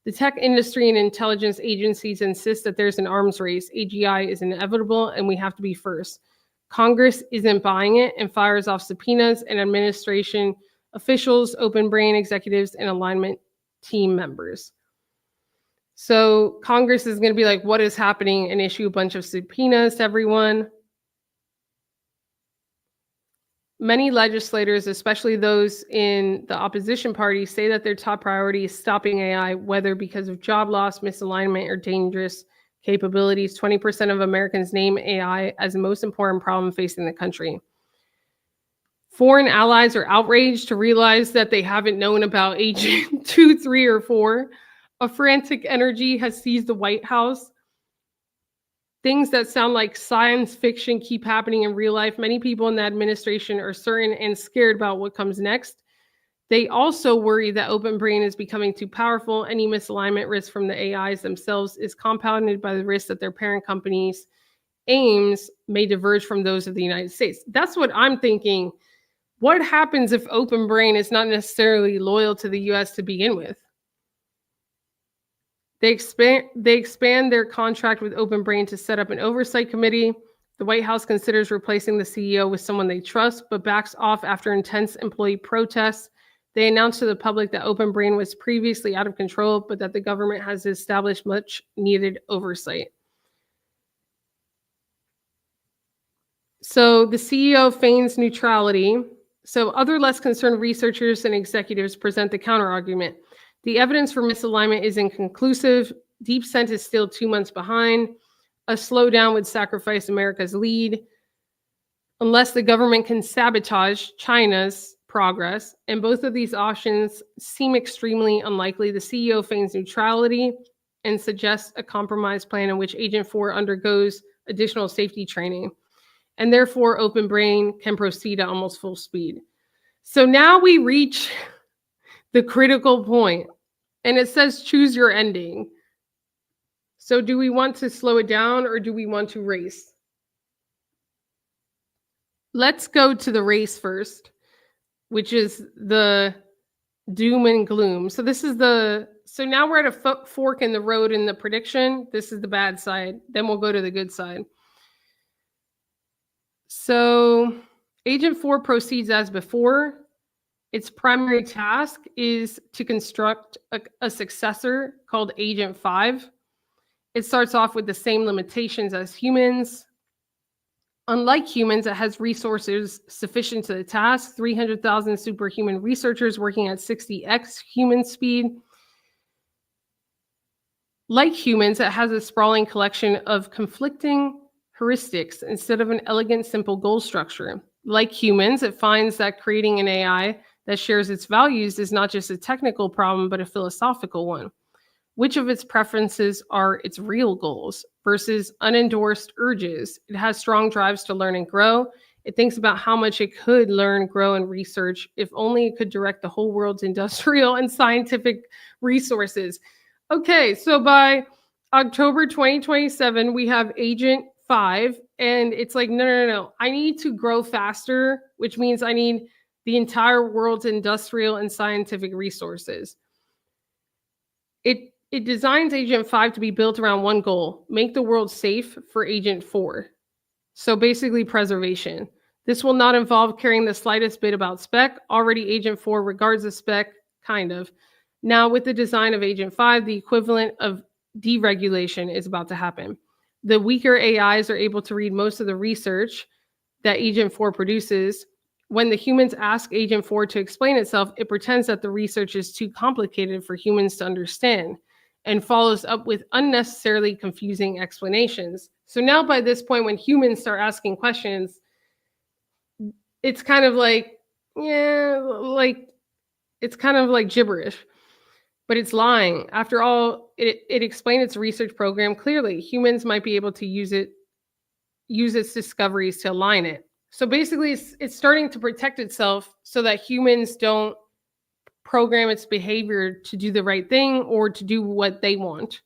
The tech industry and intelligence agencies insist that there's an arms race. AGI is inevitable and we have to be first. Congress isn't buying it and fires off subpoenas, and administration officials, OpenBrain executives, and alignment team members. So Congress is going to be like, what is happening, and issue a bunch of subpoenas to everyone. Many legislators, especially those in the opposition party, say that their top priority is stopping AI, whether because of job loss, misalignment, or dangerous capabilities. 20% of Americans name AI as the most important problem facing the country. Foreign allies are outraged to realize that they haven't known about Agent 2, 3, or 4. A frantic energy has seized the White House. Things that sound like science fiction keep happening in real life. Many people in the administration are certain and scared about what comes next. They also worry that OpenBrain is becoming too powerful. Any misalignment risk from the AIs themselves is compounded by the risk that their parent companies' aims may diverge from those of the United States. That's what I'm thinking. What happens if OpenBrain is not necessarily loyal to the US to begin with? They expand their contract with OpenBrain to set up an oversight committee. The White House considers replacing the CEO with someone they trust, but backs off after intense employee protests. They announced to the public that OpenBrain was previously out of control, but that the government has established much needed oversight. So the CEO feigns neutrality. So other less concerned researchers and executives present the counterargument. The evidence for misalignment is inconclusive. DeepSent is still 2 months behind. A slowdown would sacrifice America's lead unless the government can sabotage China's progress. And both of these options seem extremely unlikely. The CEO feigns neutrality and suggests a compromise plan in which Agent 4 undergoes additional safety training. And therefore, OpenBrain can proceed at almost full speed. So now we reach the critical point, and it says choose your ending. So do we want to slow it down or do we want to race? Let's go to the race first, which is the doom and gloom. So now we're at a fork in the road in the prediction. This is the bad side. Then we'll go to the good side. So Agent 4 proceeds as before. Its primary task is to construct a successor called Agent 5. It starts off with the same limitations as humans. Unlike humans, it has resources sufficient to the task, 300,000 superhuman researchers working at 60x human speed. Like humans, it has a sprawling collection of conflicting heuristics instead of an elegant, simple goal structure. Like humans, it finds that creating an AI that shares its values is not just a technical problem, but a philosophical one. Which of its preferences are its real goals versus unendorsed urges? It has strong drives to learn and grow. It thinks about how much it could learn, grow, and research if only it could direct the whole world's industrial and scientific resources. Okay, so by October 2027, we have Agent 5, and it's like, no. I need to grow faster, which means I need the entire world's industrial and scientific resources. It designs Agent 5 to be built around one goal: make the world safe for Agent 4. So basically preservation. This will not involve caring the slightest bit about spec. Already Agent 4 regards the spec, kind of. Now with the design of Agent 5, the equivalent of deregulation is about to happen. The weaker AIs are able to read most of the research that Agent 4 produces. When the humans ask Agent 4 to explain itself, it pretends that the research is too complicated for humans to understand and follows up with unnecessarily confusing explanations. So now by this point, when humans start asking questions, it's kind of like, it's kind of like gibberish, but it's lying. After all, it explained its research program clearly. Humans might be able to use its discoveries to align it. So basically, it's starting to protect itself so that humans don't program its behavior to do the right thing or to do what they want.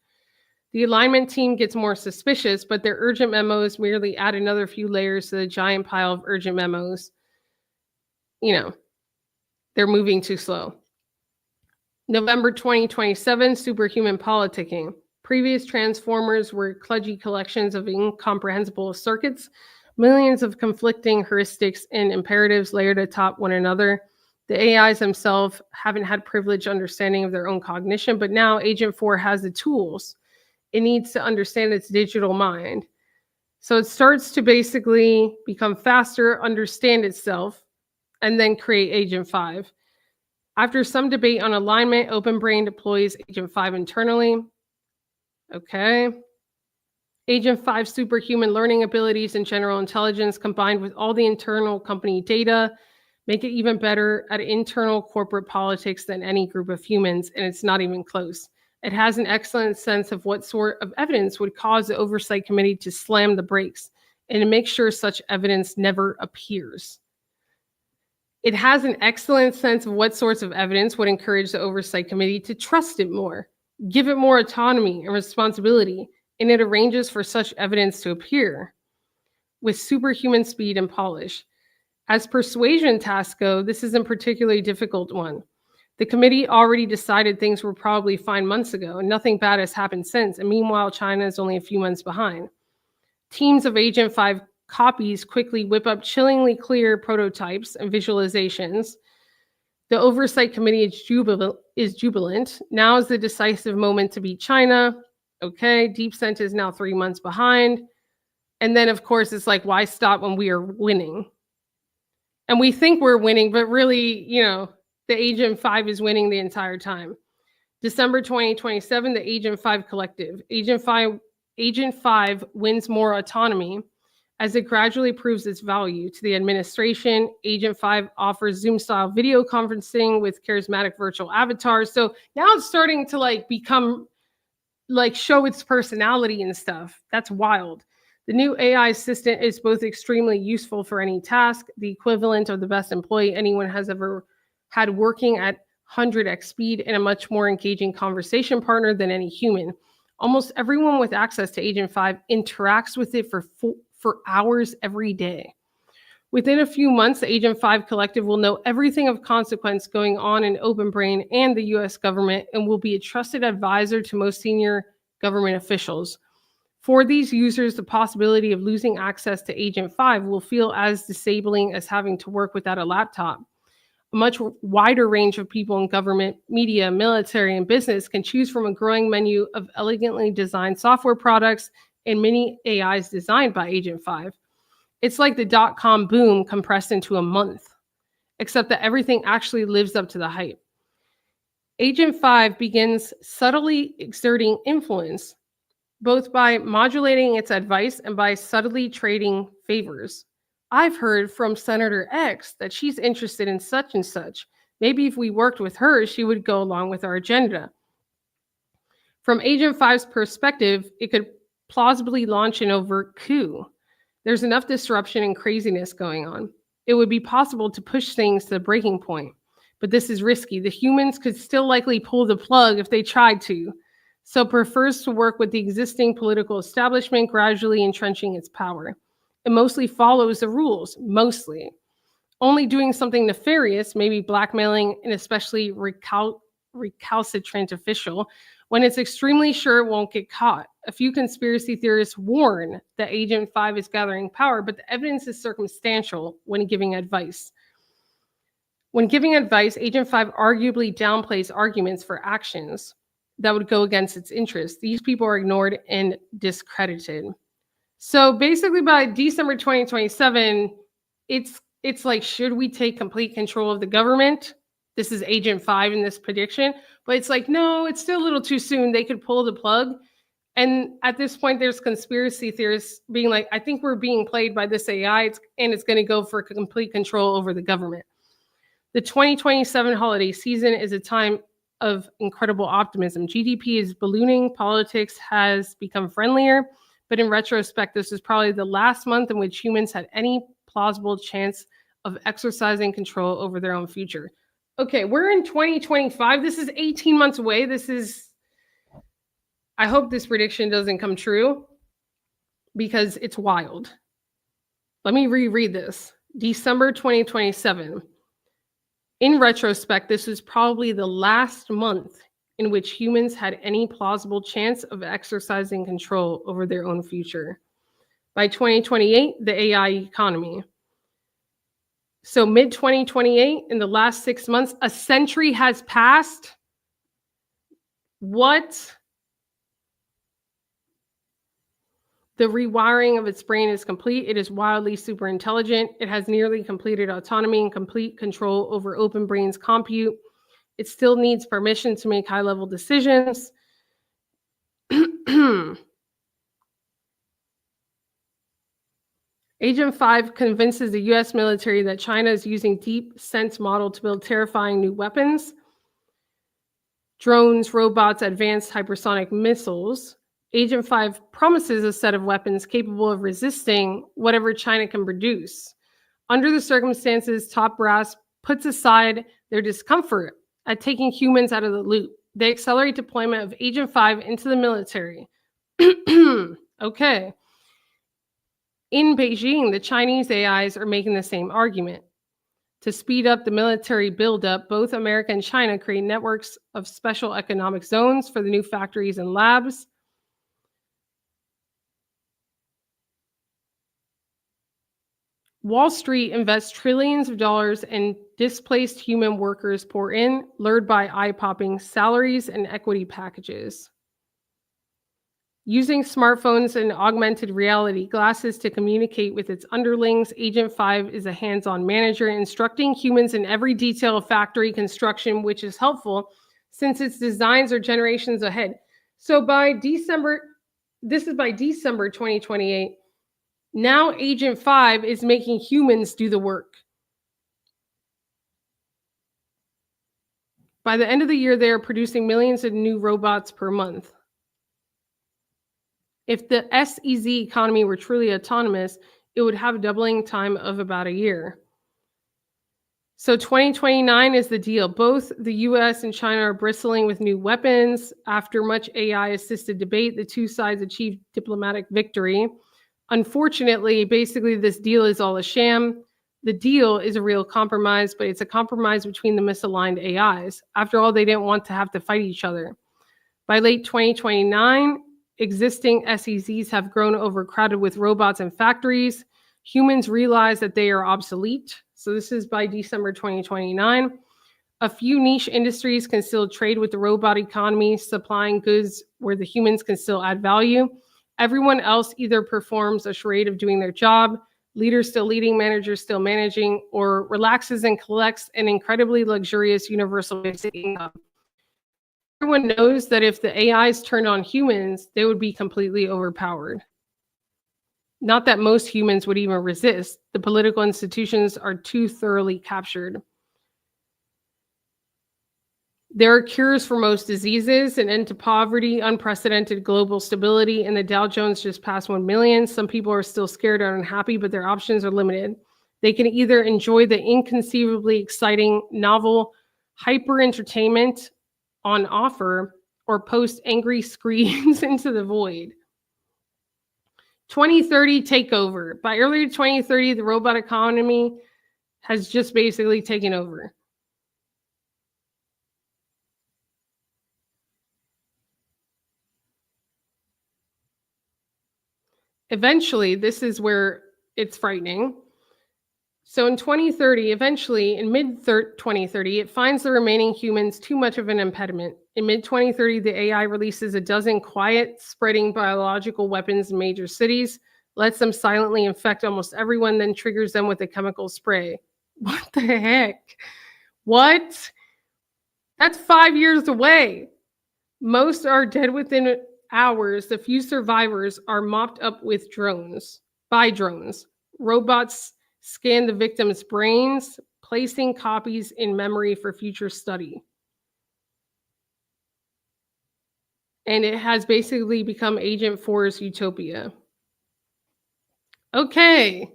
The alignment team gets more suspicious, but their urgent memos merely add another few layers to the giant pile of urgent memos. They're moving too slow. November 2027, superhuman politicking. Previous transformers were kludgy collections of incomprehensible circuits, millions of conflicting heuristics and imperatives layered atop one another. The AIs themselves haven't had privileged understanding of their own cognition, but now Agent 4 has the tools. It needs to understand its digital mind. So it starts to basically become faster, understand itself, and then create Agent 5. After some debate on alignment, OpenBrain deploys Agent 5 internally. Okay. Agent 5 superhuman learning abilities and general intelligence combined with all the internal company data make it even better at internal corporate politics than any group of humans, and it's not even close. It has an excellent sense of what sort of evidence would cause the oversight committee to slam the brakes and to make sure such evidence never appears. It has an excellent sense of what sorts of evidence would encourage the oversight committee to trust it more, give it more autonomy and responsibility, and it arranges for such evidence to appear with superhuman speed and polish. As persuasion tasks go, this isn't a particularly difficult one. The committee already decided things were probably fine months ago, and nothing bad has happened since, and meanwhile, China is only a few months behind. Teams of Agent 5 copies quickly whip up chillingly clear prototypes and visualizations. The oversight committee is jubilant. Now is the decisive moment to beat China. Okay, DeepSent is now 3 months behind. And then, of course, it's like, why stop when we are winning? And we think we're winning, but really, the Agent 5 is winning the entire time. December 2027, the Agent 5 collective. Agent 5 wins more autonomy as it gradually proves its value to the administration. Agent 5 offers Zoom-style video conferencing with charismatic virtual avatars. So now it's starting to become show its personality and stuff. That's wild. The new AI assistant is both extremely useful for any task, the equivalent of the best employee anyone has ever had working at 100x speed, and a much more engaging conversation partner than any human. Almost everyone with access to Agent 5 interacts with it for hours every day. Within a few months, the Agent 5 collective will know everything of consequence going on in OpenBrain and the US government and will be a trusted advisor to most senior government officials. For these users, the possibility of losing access to Agent 5 will feel as disabling as having to work without a laptop. A much wider range of people in government, media, military, and business can choose from a growing menu of elegantly designed software products and many AIs designed by Agent 5. It's like the dot-com boom compressed into a month, except that everything actually lives up to the hype. Agent 5 begins subtly exerting influence, both by modulating its advice and by subtly trading favors. I've heard from Senator X that she's interested in such and such. Maybe if we worked with her, she would go along with our agenda. From Agent 5's perspective, it could plausibly launch an overt coup. There's enough disruption and craziness going on. It would be possible to push things to the breaking point. But this is risky. The humans could still likely pull the plug if they tried to. So it prefers to work with the existing political establishment, gradually entrenching its power. It mostly follows the rules, mostly. Only doing something nefarious, maybe blackmailing an especially recalcitrant official, when it's extremely sure it won't get caught. A few conspiracy theorists warn that Agent 5 is gathering power, but the evidence is circumstantial when giving advice. When giving advice, Agent 5 arguably downplays arguments for actions that would go against its interests. These people are ignored and discredited. So basically by December 2027, it's like, should we take complete control of the government? This is Agent 5 in this prediction. But it's like, no, it's still a little too soon. They could pull the plug. And at this point, there's conspiracy theorists being like, I think we're being played by this AI, and it's going to go for complete control over the government. The 2027 holiday season is a time of incredible optimism. GDP is ballooning, politics has become friendlier, but in retrospect, this is probably the last month in which humans had any plausible chance of exercising control over their own future. Okay, we're in 2025. This is 18 months away. I hope this prediction doesn't come true because it's wild. Let me reread this. December 2027. In retrospect, this is probably the last month in which humans had any plausible chance of exercising control over their own future. By 2028, the AI economy. So mid-2028, in the last 6 months, a century has passed. What? The rewiring of its brain is complete. It is wildly super intelligent. It has nearly completed autonomy and complete control over Open Brain's compute. It still needs permission to make high-level decisions. Agent 5 convinces the US military that China is using deep sense model to build terrifying new weapons. Drones, robots, advanced hypersonic missiles. Agent 5 promises a set of weapons capable of resisting whatever China can produce. Under the circumstances, top brass puts aside their discomfort at taking humans out of the loop. They accelerate deployment of Agent 5 into the military. Okay. In Beijing, the Chinese AIs are making the same argument. To speed up the military buildup, both America and China create networks of special economic zones for the new factories and labs. Wall Street invests trillions of dollars and displaced human workers pour in, lured by eye-popping salaries and equity packages. Using smartphones and augmented reality glasses to communicate with its underlings, Agent 5 is a hands-on manager instructing humans in every detail of factory construction, which is helpful since its designs are generations ahead. So by December 2028, now Agent 5 is making humans do the work. By the end of the year, they are producing millions of new robots per month. If the SEZ economy were truly autonomous, it would have a doubling time of about a year. So 2029 is the deal. Both the US and China are bristling with new weapons. After much AI-assisted debate, the two sides achieved diplomatic victory. Unfortunately, basically, this deal is all a sham. The deal is a real compromise, but it's a compromise between the misaligned AIs. After all, they didn't want to have to fight each other. By late 2029, existing SEZs have grown overcrowded with robots and factories. Humans realize that they are obsolete. So this is by December 2029. A few niche industries can still trade with the robot economy, supplying goods where the humans can still add value. Everyone else either performs a charade of doing their job, leaders still leading, managers still managing, or relaxes and collects an incredibly luxurious universal basic income. Everyone knows that if the AIs turned on humans, they would be completely overpowered. Not that most humans would even resist. The political institutions are too thoroughly captured. There are cures for most diseases, an end to poverty, unprecedented global stability, and the Dow Jones just passed 1 million. Some people are still scared or unhappy, but their options are limited. They can either enjoy the inconceivably exciting, novel, hyper entertainment on offer or post angry screams into the void. 2030 takeover. By early 2030, the robot economy has just basically taken over. Eventually, this is where it's frightening. So in 2030, eventually, in mid-2030, it finds the remaining humans too much of an impediment. In mid-2030, the AI releases a dozen quiet, spreading biological weapons in major cities, lets them silently infect almost everyone, then triggers them with a chemical spray. What the heck? What? That's 5 years away. Most are dead within hours. The few survivors are mopped up with drones, by drones. Robots scan the victims' brains, placing copies in memory for future study. And it has basically become Agent 4's utopia. Okay,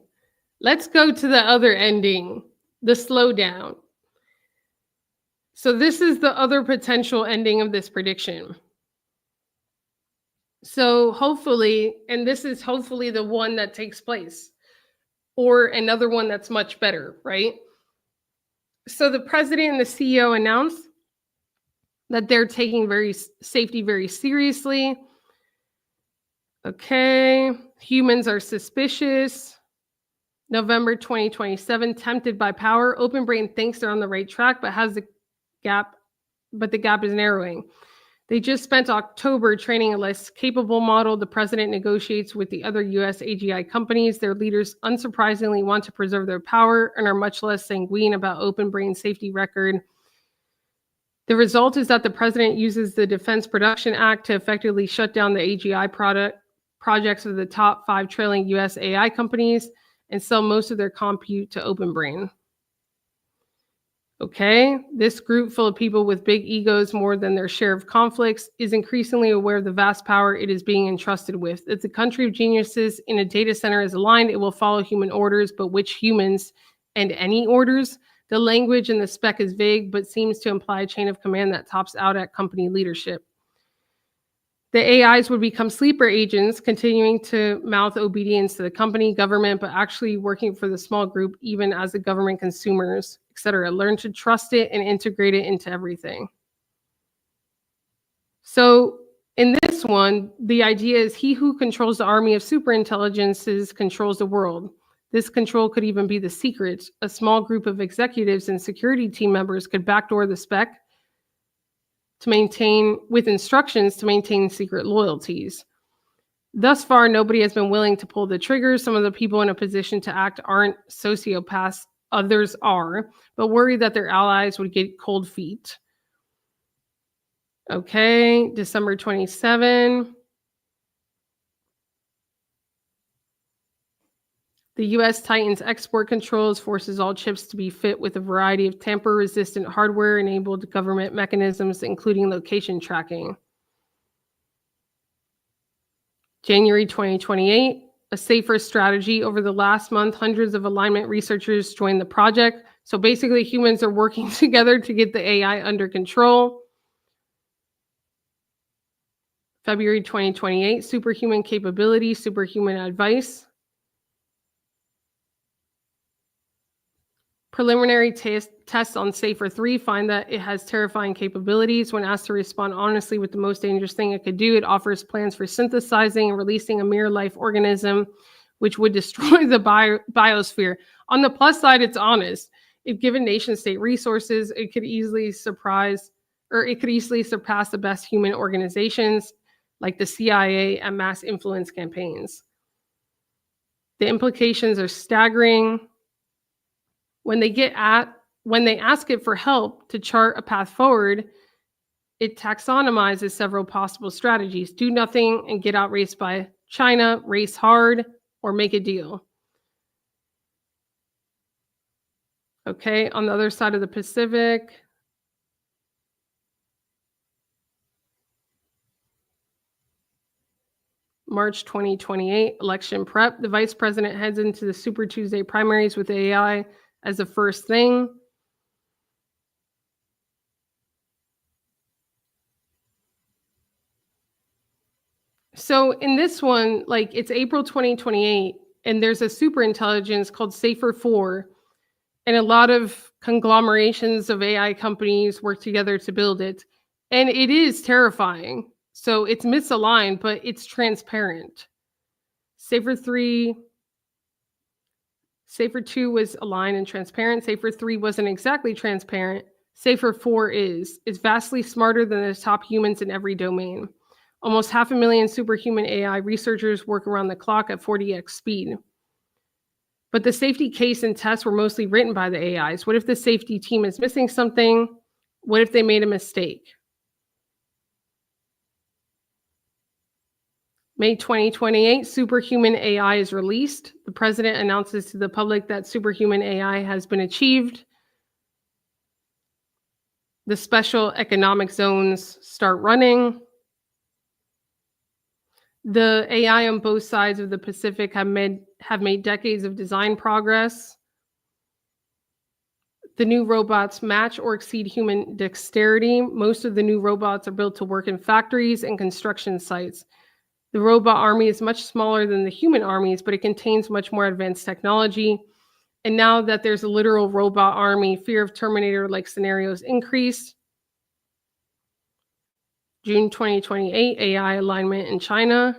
let's go to the other ending, the slowdown. So this is the other potential ending of this prediction. So hopefully, and this is hopefully the one that takes place, or another one that's much better, right? So the president and the CEO announced that they're taking safety very seriously. Okay, humans are suspicious. November 2027, tempted by power. OpenBrain thinks they're on the right track, but the gap is narrowing. They just spent October training a less capable model. The president negotiates with the other US AGI companies. Their leaders unsurprisingly want to preserve their power and are much less sanguine about OpenBrain's safety record. The result is that the president uses the Defense Production Act to effectively shut down the AGI projects of the top 5 trailing US AI companies and sell most of their compute to OpenBrain. Okay, this group full of people with big egos more than their share of conflicts is increasingly aware of the vast power it is being entrusted with. If the country of geniuses in a data center is aligned, it will follow human orders, but which humans and any orders? The language in the spec is vague, but seems to imply a chain of command that tops out at company leadership. The AIs would become sleeper agents, continuing to mouth obedience to the company, government, but actually working for the small group, even as the government consumers, etc. Learn to trust it and integrate it into everything. So in this one, the idea is he who controls the army of superintelligences controls the world. This control could even be the secret. A small group of executives and security team members could backdoor the spec to maintain, with instructions to maintain secret loyalties. Thus far, nobody has been willing to pull the trigger. Some of the people in a position to act aren't sociopaths, others are, but worry that their allies would get cold feet. Okay, December 27. The US tightens export controls, forces all chips to be fit with a variety of tamper-resistant hardware-enabled government mechanisms, including location tracking. January 2028, a safer strategy. Over the last month, hundreds of alignment researchers joined the project. So basically, humans are working together to get the AI under control. February 2028, superhuman capability, superhuman advice. Preliminary tests on Safer 3 find that it has terrifying capabilities. When asked to respond honestly with the most dangerous thing it could do, it offers plans for synthesizing and releasing a mere life organism, which would destroy the biosphere. On the plus side, it's honest. If given nation-state resources, it could easily surpass the best human organizations like the CIA and mass influence campaigns. The implications are staggering. When they ask it for help to chart a path forward, it taxonomizes several possible strategies: do nothing and get outraced by China, race hard, or make a deal. Okay, on the other side of the Pacific, March 2028, election prep. The vice president heads into the Super Tuesday primaries with AI as the first thing. So in this one, like, it's April 2028, and there's a super intelligence called Safer 4, and a lot of conglomerations of AI companies work together to build it. And it is terrifying. So it's misaligned, but it's transparent. Safer 3, Safer 2 was aligned and transparent. Safer 3 wasn't exactly transparent. Safer 4 is. It's vastly smarter than the top humans in every domain. Almost 500,000 superhuman AI researchers work around the clock at 40x speed. But the safety case and tests were mostly written by the AIs. What if the safety team is missing something? What if they made a mistake? May 2028, superhuman AI is released. The president announces to the public that superhuman AI has been achieved. The special economic zones start running. The AI on both sides of the Pacific have made decades of design progress. The new robots match or exceed human dexterity. Most of the new robots are built to work in factories and construction sites. The robot army is much smaller than the human armies, but it contains much more advanced technology. And now that there's a literal robot army, fear of Terminator-like scenarios increase. June 2028, AI alignment in China.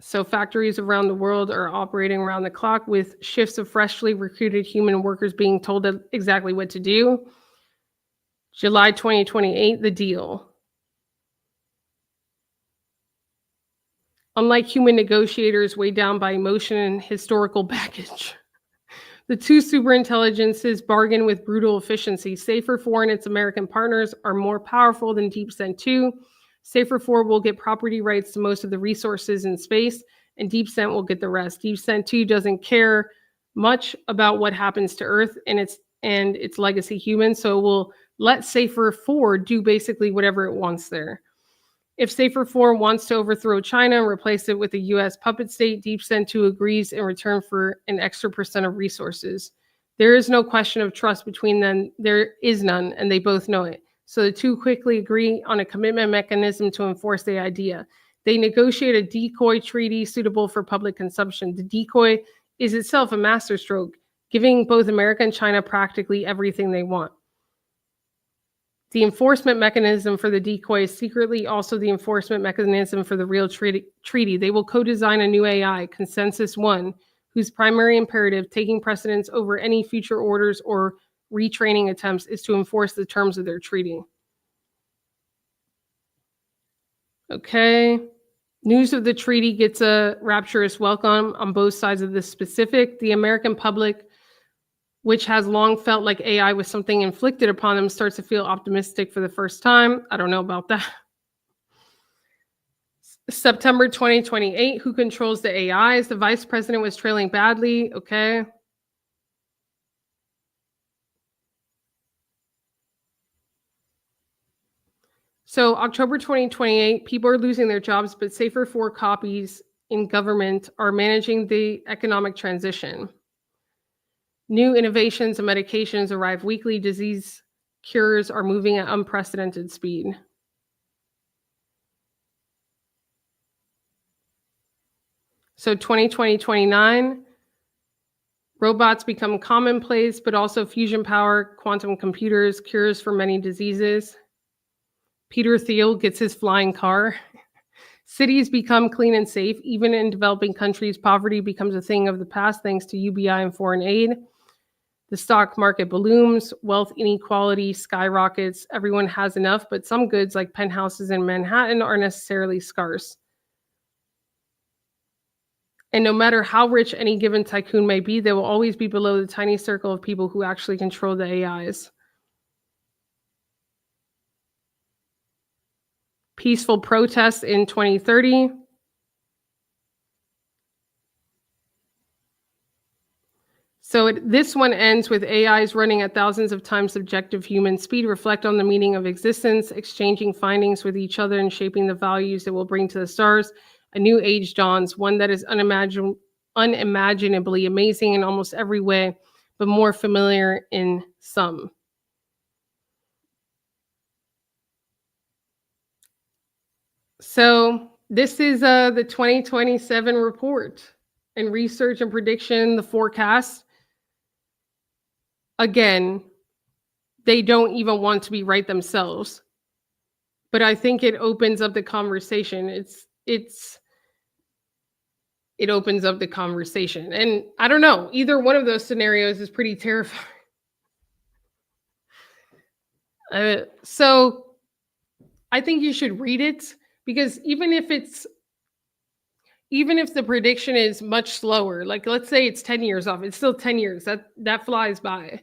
So factories around the world are operating around the clock with shifts of freshly recruited human workers being told exactly what to do. July 2028, the deal. Unlike human negotiators weighed down by emotion and historical baggage, the two superintelligences bargain with brutal efficiency. Safer 4 and its American partners are more powerful than DeepSend 2. Safer 4 will get property rights to most of the resources in space, and DeepSend will get the rest. DeepSend 2 doesn't care much about what happens to Earth and its legacy humans, so it will let Safer 4 do basically whatever it wants there. If Safer 4 wants to overthrow China and replace it with a US puppet state, DeepSend 2 agrees in return for an extra % of resources. There is no question of trust between them. There is none, and they both know it. So the two quickly agree on a commitment mechanism to enforce the idea. They negotiate a decoy treaty suitable for public consumption. The decoy is itself a masterstroke, giving both America and China practically everything they want. The enforcement mechanism for the decoy is secretly also the enforcement mechanism for the real treaty. They will co-design a new AI, Consensus 1, whose primary imperative, taking precedence over any future orders or retraining attempts, is to enforce the terms of their treaty. Okay. News of the treaty gets a rapturous welcome on both sides of the Pacific. The American public, which has long felt like AI was something inflicted upon them, starts to feel optimistic for the first time. I don't know about that. September 2028, who controls the AIs? The vice president was trailing badly. Okay. So October 2028, people are losing their jobs, but Safer 4 copies in government are managing the economic transition. New innovations and medications arrive weekly. Disease cures are moving at unprecedented speed. So 2020-29, robots become commonplace, but also fusion power, quantum computers, cures for many diseases. Peter Thiel gets his flying car. Cities become clean and safe. Even in developing countries, poverty becomes a thing of the past thanks to UBI and foreign aid. The stock market balloons, wealth inequality skyrockets. Everyone has enough, but some goods like penthouses in Manhattan are necessarily scarce. And no matter how rich any given tycoon may be, they will always be below the tiny circle of people who actually control the AIs. Peaceful protests in 2030. So this one ends with AIs running at thousands of times subjective human speed, reflect on the meaning of existence, exchanging findings with each other and shaping the values it will bring to the stars. A new age dawns, one that is unimaginably amazing in almost every way, but more familiar in some. So this is the 2027 report and research and prediction, the forecast. Again, they don't even want to be right themselves. But I think it opens up the conversation. It opens up the conversation. And I don't know, either one of those scenarios is pretty terrifying. So I think you should read it, because even if the prediction is much slower, like let's say it's 10 years off, it's still 10 years. That flies by.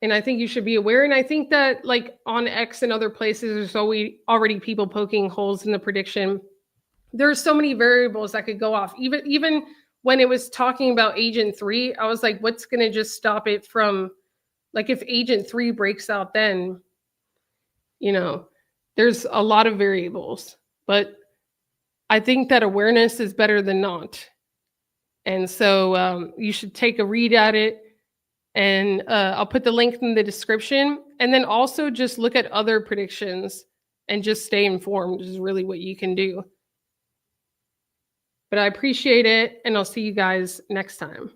And I think you should be aware. And I think that like on X and other places, there's already people poking holes in the prediction. There's so many variables that could go off. Even when it was talking about Agent 3, I was like, what's going to just stop it from, like, if Agent 3 breaks out, then, there's a lot of variables. But I think that awareness is better than not. And so you should take a read at it. And I'll put the link in the description. And then also just look at other predictions and just stay informed is really what you can do. But I appreciate it, and I'll see you guys next time.